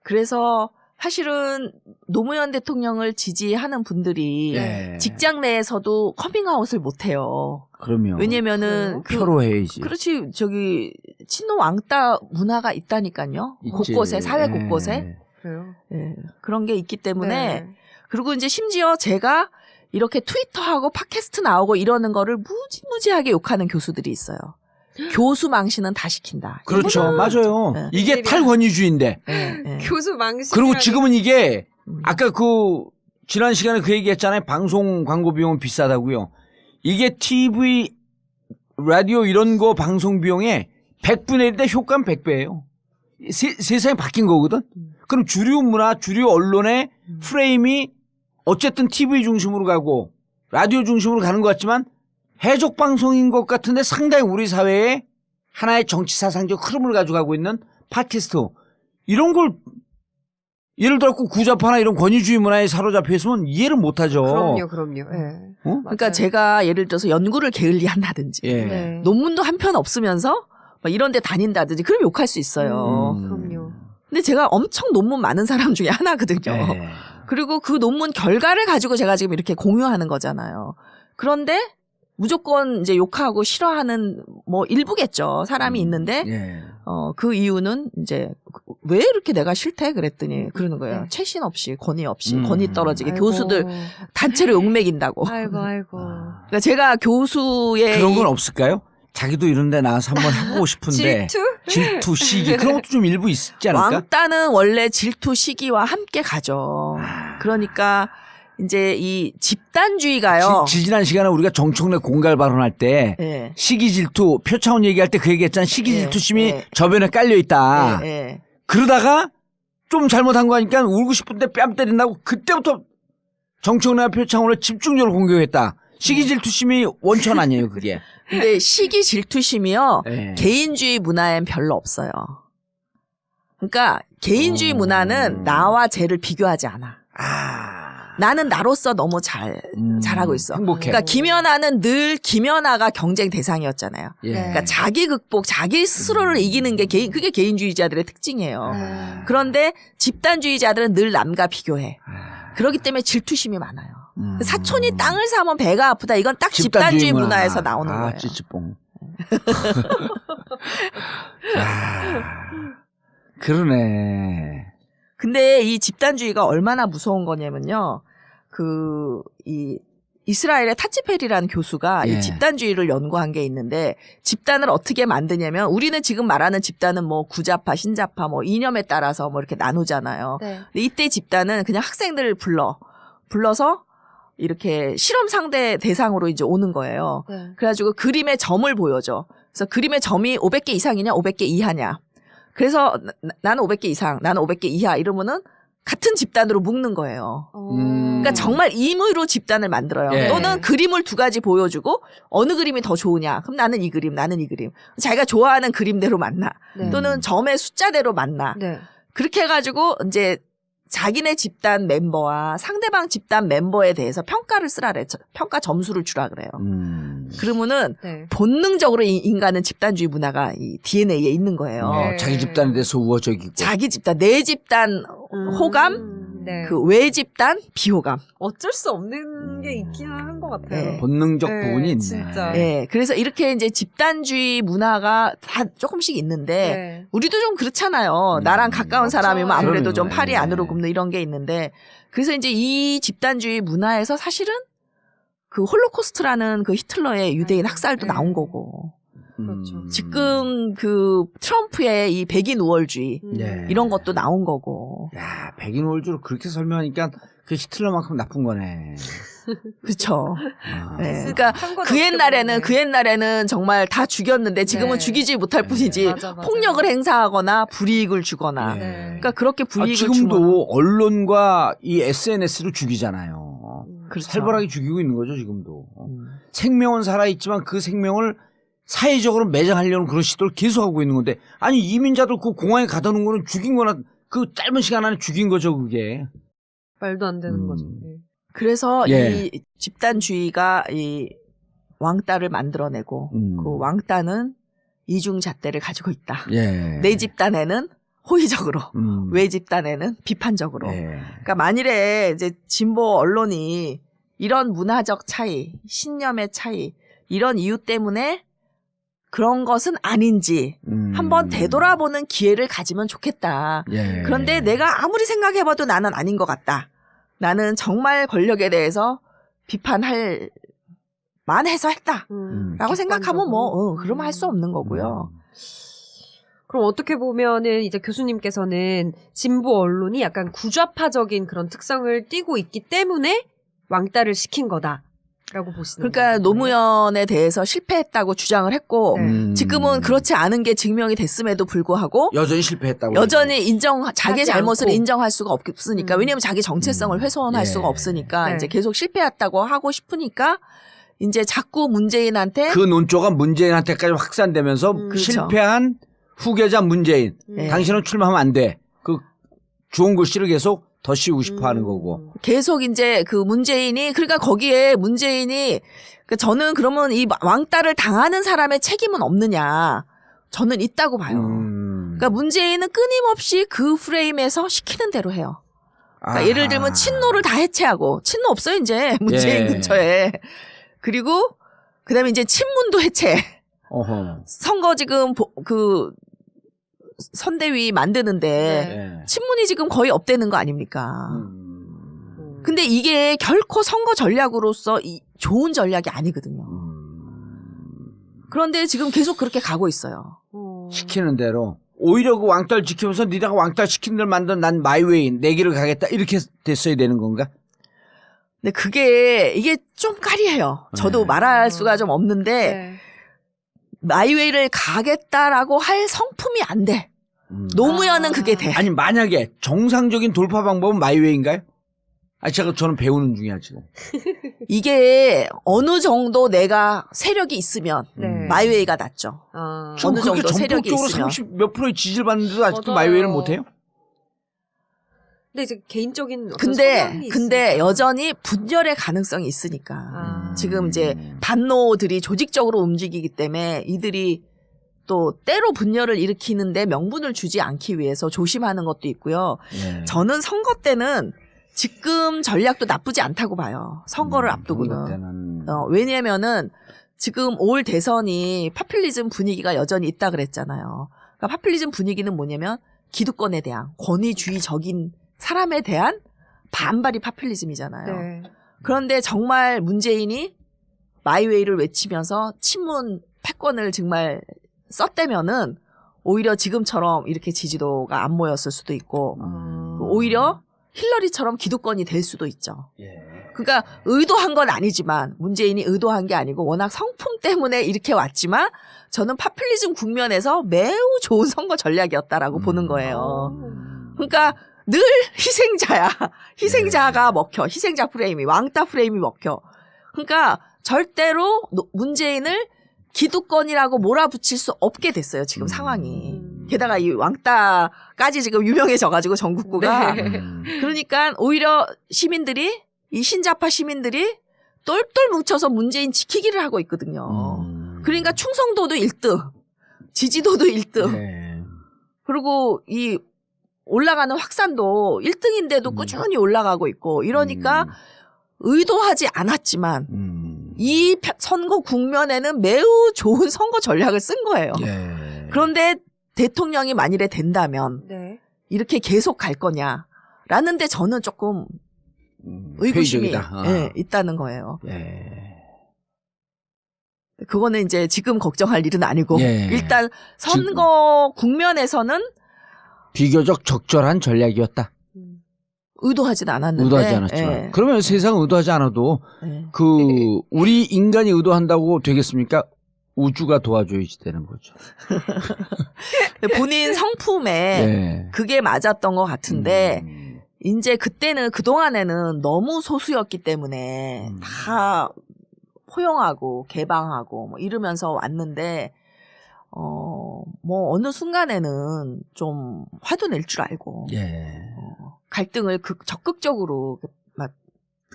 그래서 사실은 노무현 대통령을 지지하는 분들이 예. 직장 내에서도 커밍아웃을 못 해요. 그러면. 왜냐면은 표로해야지. 그렇지 저기 친노 왕따 문화가 있다니까요. 있지. 곳곳에 사회 예. 곳곳에 그래요. 예, 그런 게 있기 때문에 네. 그리고 이제 심지어 제가 이렇게 트위터하고 팟캐스트 나오고 이러는 거를 무지무지하게 욕하는 교수들이 있어요. 교수 망신은 다 시킨다. 그렇죠. 맞아요. 네. 이게 탈권위주의인데. 예, 예. 교수 망신. 그리고 지금은 이게, 아까 지난 시간에 그 얘기 했잖아요. 방송 광고 비용은 비싸다고요. 이게 TV, 라디오 이런 거 방송 비용에 100분의 1대 효과는 100배예요. 세상이 바뀐 거거든? 그럼 주류 문화, 주류 언론의 프레임이 어쨌든 TV 중심으로 가고, 라디오 중심으로 가는 것 같지만, 해적 방송인 것 같은데 상당히 우리 사회에 하나의 정치 사상적 흐름을 가져가고 있는 팟캐스트 이런 걸 예를 들어 구좌파나 이런 권위주의 문화에 사로잡혀 있으면 이해를 못하죠. 그럼요. 예. 그러니까 제가 예를 들어서 연구를 게을리한다든지 예. 네. 논문도 한 편 없으면서 막 이런 데 다닌다든지 그럼 욕할 수 있어요. 그럼요. 근데 제가 엄청 논문 많은 사람 중에 하나거든요. 예. 그리고 그 논문 결과를 가지고 제가 지금 이렇게 공유하는 거잖아요. 그런데 무조건 이제 욕하고 싫어하는 뭐 일부겠죠. 사람이 있는데 예. 그 이유는 이제 왜 이렇게 내가 싫대 그랬더니 그러는 거예요. 네. 최신 없이 권위 없이 권위 떨어지게 아이고. 교수들 단체를 욕먹인다고. 아이고. 그러니까 제가 교수의 그런 건 없을까요? 자기도 이런 데 나와서 한번 해보고 싶은데 질투, 시기 그런 것도 좀 일부 있지 않을까? 왕따는 원래 질투 시기와 함께 가죠. 그러니까 이제 이 집단주의가요. 지난 시간에 우리가 정청래 공갈 발언할 때 예. 시기 질투 표창원 얘기할 때 그 얘기했잖아. 시기 예, 질투심이 예. 저변에 깔려 있다. 예, 예. 그러다가 좀 잘못한 거 하니까 울고 싶은데 뺨 때린다고 그때부터 정청래와 표창원을 집중적으로 공격했다. 시기 질투심이 원천 아니에요, 그게. 근데 시기 질투심이요. 예. 개인주의 문화엔 별로 없어요. 그러니까 개인주의 문화는 나와 쟤를 비교하지 않아. 나는 나로서 너무 잘하고 있어. 행복해. 그러니까 김연아는 늘 김연아가 경쟁 대상이었잖아요. 예. 그러니까 자기 극복, 자기 스스로를 이기는 게 그게 개인주의자들의 특징이에요. 그런데 집단주의자들은 늘 남과 비교해. 그렇기 때문에 질투심이 많아요. 사촌이 땅을 사면 배가 아프다. 이건 딱 집단주의 문화에서 나오는 거예요. 찌찌뽕. 그러네. 근데 이 집단주의가 얼마나 무서운 거냐면요. 이 이스라엘의 타치페리라는 교수가 예. 이 집단주의를 연구한 게 있는데 집단을 어떻게 만드냐면 우리는 지금 말하는 집단은 뭐 구자파, 신자파 뭐 이념에 따라서 뭐 이렇게 나누잖아요. 네. 근데 이때 집단은 그냥 학생들을 불러서 이렇게 실험 상대 대상으로 이제 오는 거예요. 네. 그래가지고 그림의 점을 보여줘. 그래서 그림의 점이 500개 이상이냐, 500개 이하냐. 그래서 나는 500개 이상, 나는 500개 이하 이러면은 같은 집단으로 묶는 거예요. 그러니까 정말 임의로 집단을 만들어요. 예. 또는 그림을 두 가지 보여주고 어느 그림이 더 좋으냐. 그럼 나는 이 그림, 나는 이 그림. 자기가 좋아하는 그림대로 만나. 네. 또는 점의 숫자대로 만나. 네. 그렇게 해가지고 이제 자기네 집단 멤버와 상대방 집단 멤버에 대해서 평가를 쓰라래. 평가 점수를 주라 그래요. 그러면은 네. 본능적으로 인간은 집단주의 문화가 이 DNA에 있는 거예요. 네. 자기 집단에 대해서 우호적이고. 자기 집단, 내 집단 호감, 네. 그 외 집단 비호감. 어쩔 수 없는 게 있긴 한 것 같아요. 네. 본능적 네, 부분이 있네. 진짜. 예. 그래서 이렇게 이제 집단주의 문화가 다 조금씩 있는데 네. 우리도 좀 그렇잖아요. 나랑 가까운 사람이면 아무래도 좀 그럼요. 팔이 네. 안으로 굽는 이런 게 있는데 그래서 이제 이 집단주의 문화에서 사실은 그 홀로코스트라는 그 히틀러의 유대인 학살도 네. 나온 거고 그렇죠. 지금 그 트럼프의 이 백인 우월주의 예. 이런 것도 나온 거고 야, 백인 월주로 그렇게 설명하니까 그 히틀러만큼 나쁜 거네. 그렇죠. 아. 네. 그러니까 한건 그 옛날에는 정말 다 죽였는데 지금은 네. 죽이지 못할 뿐이지 맞아. 폭력을 행사하거나 불이익을 주거나 예. 그러니까 그렇게 불이익을 지금도 주면 언론과 이 SNS로 죽이잖아요. 그렇죠. 살벌하게 죽이고 있는 거죠, 지금도. 생명은 살아있지만 그 생명을 사회적으로 매장하려는 그런 시도를 계속하고 있는 건데, 아니, 이민자들 그 공항에 가다 놓은 거는 죽인 거나 그 짧은 시간 안에 죽인 거죠, 그게. 말도 안 되는 거죠. 네. 그래서 예. 이 집단주의가 이 왕따를 만들어내고 그 왕따는 이중잣대를 가지고 있다. 예. 내 집단에는 호의적으로 음. 외 집단에는 비판적으로. 예. 그러니까 만일에 이제 진보 언론이 이런 문화적 차이, 신념의 차이 이런 이유 때문에 그런 것은 아닌지 한번 되돌아보는 기회를 가지면 좋겠다. 예. 그런데 내가 아무리 생각해봐도 나는 아닌 것 같다. 나는 정말 권력에 대해서 비판할 만해서 했다. 라고 생각하면 뭐 그러면 할 수 없는 거고요. 그럼 어떻게 보면은 이제 교수님께서는 진보 언론이 약간 구좌파적인 그런 특성을 띠고 있기 때문에 왕따를 시킨 거다라고 보시는 그러니까 거예요? 노무현에 대해서 실패했다고 주장을 했고 네. 지금은 그렇지 않은 게 증명이 됐음에도 불구하고 여전히 실패했다고. 여전히 자기 하지 잘못을 않고. 인정할 수가 없으니까 왜냐하면 자기 정체성을 훼손할 예. 수가 없으니까 네. 이제 계속 실패했다고 하고 싶으니까 이제 자꾸 문재인한테 그 논조가 문재인한테까지 확산되면서 그렇죠. 실패한 후계자 문재인. 네. 당신은 출마하면 안 돼. 그 좋은 글씨를 계속 더 씌우고 싶어 하는 거고. 계속 이제 그 문재인이 그러니까 거기에 문재인이 그 저는 그러면 이 왕따를 당하는 사람의 책임은 없느냐 저는 있다고 봐요. 그러니까 문재인은 끊임없이 그 프레임에서 시키는 대로 해요. 그러니까 예를 들면 친노를 다 해체하고 친노 없어요 이제 문재인 예. 근처에 그리고 그다음에 이제 친문도 해체. 어허. 선거 지금 그 선대위 만드는데 예. 친문이 지금 거의 없대는 거 아닙니까? 근데 이게 결코 선거 전략으로서 좋은 전략이 아니거든요. 그런데 지금 계속 그렇게 가고 있어요. 시키는 대로. 오히려 그 왕따를 지키면서 니네가 왕따 시킨 대로 만든 난 마이웨이 내 길을 가겠다 이렇게 됐어야 되는 건가? 근데 이게 좀 까리해요. 저도 네. 말할 수가 좀 없는데 네. 마이웨이를 가겠다라고 할 성품이 안 돼. 노무현은 그게 돼. 아니 만약에 정상적인 돌파 방법은 마이웨이인가요? 저는 배우는 중이야 지금. 이게 어느 정도 내가 세력이 있으면 네. 마이웨이가 낫죠. 아. 어느 지금 그렇게 정도 세력이 전폭적으로 있으면. 30 몇 프로의 지지를 받는데도 아직도 맞아요. 마이웨이를 못해요? 근데 이제 개인적인 어떤 근데 성향이 있으니까. 여전히 분열의 가능성이 있으니까. 아. 지금 이제 반노들이 조직적으로 움직이기 때문에 이들이 또 때로 분열을 일으키는데 명분을 주지 않기 위해서 조심하는 것도 있고요. 예. 저는 선거 때는 지금 전략도 나쁘지 않다고 봐요. 선거를 선거 앞두고는. 때는 왜냐면은 지금 올 대선이 파퓰리즘 분위기가 여전히 있다 그랬잖아요. 그러니까 파퓰리즘 분위기는 뭐냐면 기득권에 대한 권위주의적인 사람에 대한 반발이 파퓰리즘이잖아요. 네. 그런데 정말 문재인이 마이웨이를 외치면서 친문 패권을 정말 썼다면은 오히려 지금처럼 이렇게 지지도가 안 모였을 수도 있고 오히려 힐러리처럼 기득권이 될 수도 있죠. 예. 그러니까 의도한 건 아니지만 문재인이 의도한 게 아니고 워낙 성품 때문에 이렇게 왔지만 저는 파퓰리즘 국면에서 매우 좋은 선거 전략이었다라고 보는 거예요. 그러니까 늘 희생자야. 희생자가 먹혀. 희생자 프레임이 왕따 프레임이 먹혀. 그러니까 절대로 문재인을 기득권이라고 몰아붙일 수 없게 됐어요. 지금 상황이. 게다가 이 왕따까지 지금 유명해져가지고 전국구가. 네. 그러니까 오히려 시민들이 이 신자파 시민들이 똘똘 뭉쳐서 문재인 지키기를 하고 있거든요. 그러니까 충성도도 1등, 지지도도 1등. 네. 그리고 이 올라가는 확산도 1등인데도 꾸준히 올라가고 있고 이러니까 의도하지 않았지만 이 선거 국면에는 매우 좋은 선거 전략을 쓴 거예요. 예. 그런데 대통령이 만일에 된다면 네. 이렇게 계속 갈 거냐라는데 저는 조금 의구심이 회의적이다. 예, 있다는 거예요. 예. 그거는 이제 지금 걱정할 일은 아니고 예. 일단 선거 국면에서는 비교적 적절한 전략이었다. 의도하진 않았는데 의도하지 않았지만. 예. 그러면 세상 의도하지 않아도 예. 우리 인간이 의도한다고 되겠습니까? 우주가 도와줘야지 되는 거죠. 본인 성품에 예. 그게 맞았던 것 같은데 이제 그동안에는 너무 소수였기 때문에 다 포용하고 개방하고 뭐 이러면서 왔는데 뭐 어느 순간에는 좀 화도 낼 줄 알고 예. 갈등을 적극적으로 막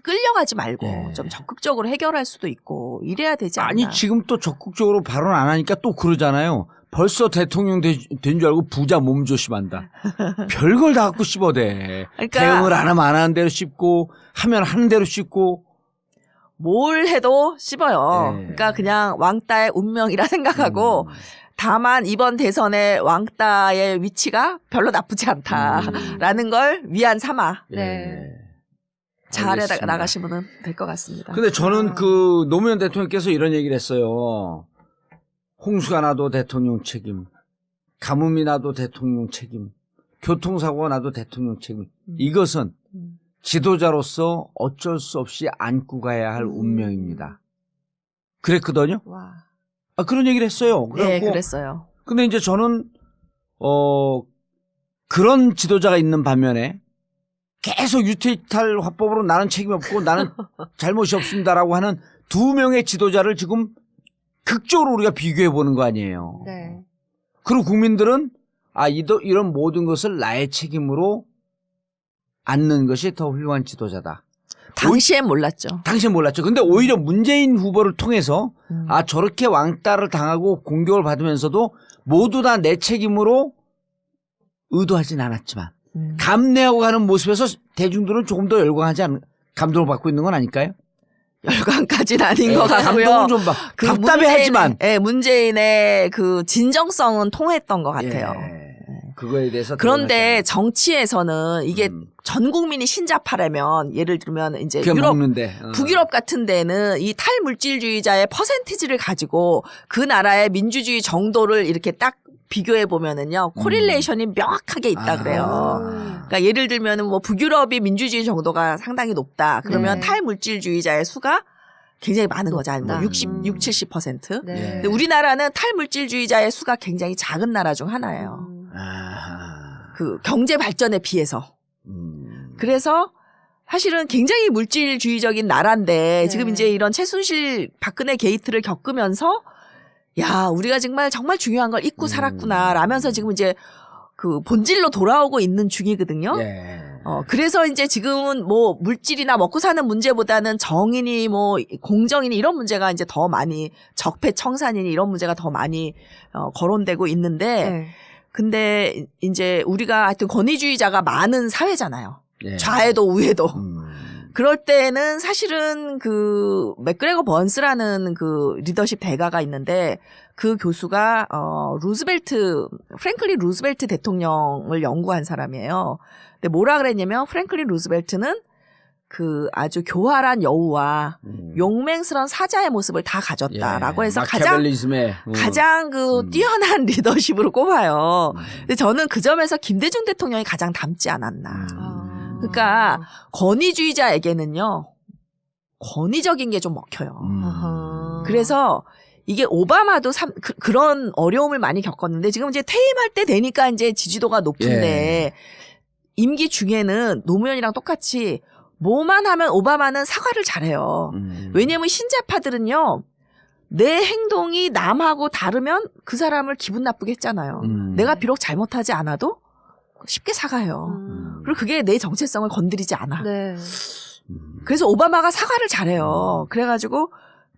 끌려가지 말고 예. 좀 적극적으로 해결할 수도 있고 이래야 되지 않나. 아니 지금 또 적극적으로 발언 안 하니까 또 그러잖아요. 벌써 대통령 된 줄 알고 부자 몸조심한다. 별걸 다 갖고 씹어대. 그러니까 대응을 안 하면 안 하는 대로 씹고 하면 하는 대로 씹고. 뭘 해도 씹어요. 예. 그러니까 그냥 왕따의 운명이라 생각하고 다만 이번 대선의 왕따의 위치가 별로 나쁘지 않다라는 걸 위안 삼아 네. 잘 알겠습니다. 나가시면 될 것 같습니다. 근데 저는 그 노무현 대통령께서 이런 얘기를 했어요. 홍수가 나도 대통령 책임, 가뭄이 나도 대통령 책임, 교통사고가 나도 대통령 책임. 이것은 지도자로서 어쩔 수 없이 안고 가야 할 운명입니다. 그랬거든요. 와. 그런 얘기를 했어요. 네, 그래갖고 그랬어요. 근데 이제 저는 그런 지도자가 있는 반면에 계속 유태이탈 화법으로 나는 책임 없고 나는 잘못이 없습니다라고 하는 두 명의 지도자를 지금 극적으로 우리가 비교해 보는 거 아니에요. 네. 그리고 국민들은 이런 모든 것을 나의 책임으로 안는 것이 더 훌륭한 지도자다. 당시엔 몰랐죠. 당시엔 몰랐죠. 근데 오히려 문재인 후보를 통해서 저렇게 왕따를 당하고 공격을 받으면서도 모두 다 내 책임으로 의도하진 않았지만 감내하고 가는 모습에서 대중들은 조금 더 감동을 받고 있는 건 아닐까요? 열광까지는 아닌 것 같고요. 감동은 좀 답답해하지만 문재인의 그 진정성은 통했던 것 같아요. 예. 그거에 대해서 그런데 정치에서는 이게 전 국민이 신자파라면 예를 들면 이제 유럽 북유럽 같은 데는 이 탈물질주의자의 퍼센티지를 가지고 그 나라의 민주주의 정도를 이렇게 딱 비교해 보면은요 코릴레이션이 명확하게 있다 그래요. 그러니까 예를 들면은 뭐 북유럽이 민주주의 정도가 상당히 높다. 그러면 네. 탈물질주의자의 수가 굉장히 많은 거죠. 한 높다. 70% 네. 예. 근데 우리나라는 탈물질주의자의 수가 굉장히 작은 나라 중 하나예요. 그 경제 발전에 비해서. 그래서 사실은 굉장히 물질주의적인 나라인데 네. 지금 이제 이런 최순실 박근혜 게이트를 겪으면서 야, 우리가 정말 중요한 걸 잊고 살았구나 라면서 지금 이제 그 본질로 돌아오고 있는 중이거든요. 예. 그래서 이제 지금은 뭐 물질이나 먹고 사는 문제보다는 정인이 뭐 공정이니 이런 문제가 이제 더 많이 적폐청산이니 이런 문제가 더 많이 거론되고 있는데 네. 근데 이제 우리가 하여튼 권위주의자가 많은 사회잖아요. 예. 좌에도 우에도. 음. 그럴 때는 사실은 그 맥그레거 번스라는 그 리더십 대가가 있는데 그 교수가 프랭클린 루즈벨트 대통령을 연구한 사람이에요. 근데 뭐라 그랬냐면 프랭클린 루즈벨트는 그 아주 교활한 여우와 용맹스러운 사자의 모습을 다 가졌다라고 해서 가장 그 뛰어난 리더십으로 꼽아요. 근데 저는 그 점에서 김대중 대통령이 가장 닮지 않았나. 그러니까 권위주의자에게는요 권위적인 게 좀 먹혀요. 그래서 이게 오바마도 그런 어려움을 많이 겪었는데 지금 이제 퇴임할 때 되니까 이제 지지도가 높은데 임기 중에는 노무현이랑 똑같이 뭐만 하면 오바마는 사과를 잘해요. 왜냐하면 신자파들은요 내 행동이 남하고 다르면 그 사람을 기분 나쁘게 했잖아요. 내가 비록 잘못하지 않아도 쉽게 사과해요. 그리고 그게 내 정체성을 건드리지 않아. 네. 그래서 오바마가 사과를 잘해요. 그래가지고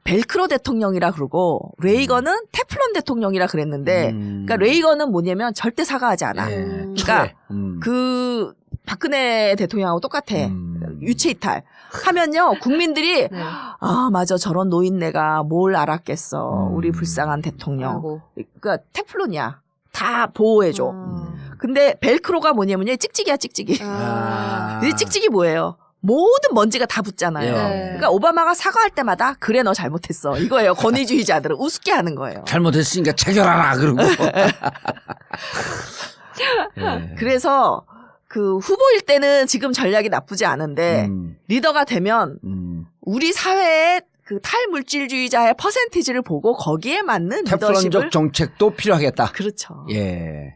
벨크로 대통령이라 그러고 레이건은 테플론 대통령이라 그랬는데 그러니까 레이건은 뭐냐면 절대 사과하지 않아. 그러니까 그 박근혜 대통령하고 똑같아. 유체 이탈 하면요 국민들이 네. 아 맞아 저런 노인네가 뭘 알았겠어. 우리 불쌍한 대통령. 아이고. 그러니까 테플론이야. 다 보호해줘. 근데 벨크로가 뭐냐면요 찍찍이야 찍찍이. 이 찍찍이 뭐예요? 모든 먼지가 다 붙잖아요. 예. 그러니까 오바마가 사과할 때마다 그래 너 잘못했어 이거예요. 권위주의자들은 우습게 하는 거예요. 잘못했으니까 체결하라 그러고. 예. 그래서 그 후보일 때는 지금 전략이 나쁘지 않은데 리더가 되면 우리 사회의 그 탈물질주의자의 퍼센티지를 보고 거기에 맞는 테플론적 리더십을 정책도 필요하겠다. 그렇죠. 예.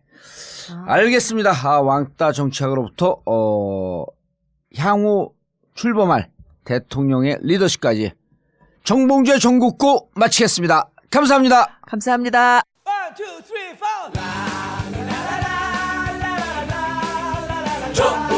알겠습니다. 왕따 정치학으로부터 향후 출범할 대통령의 리더십까지 정봉주의 전국구 마치겠습니다. 감사합니다. 감사합니다. 1, 2, 3, 4.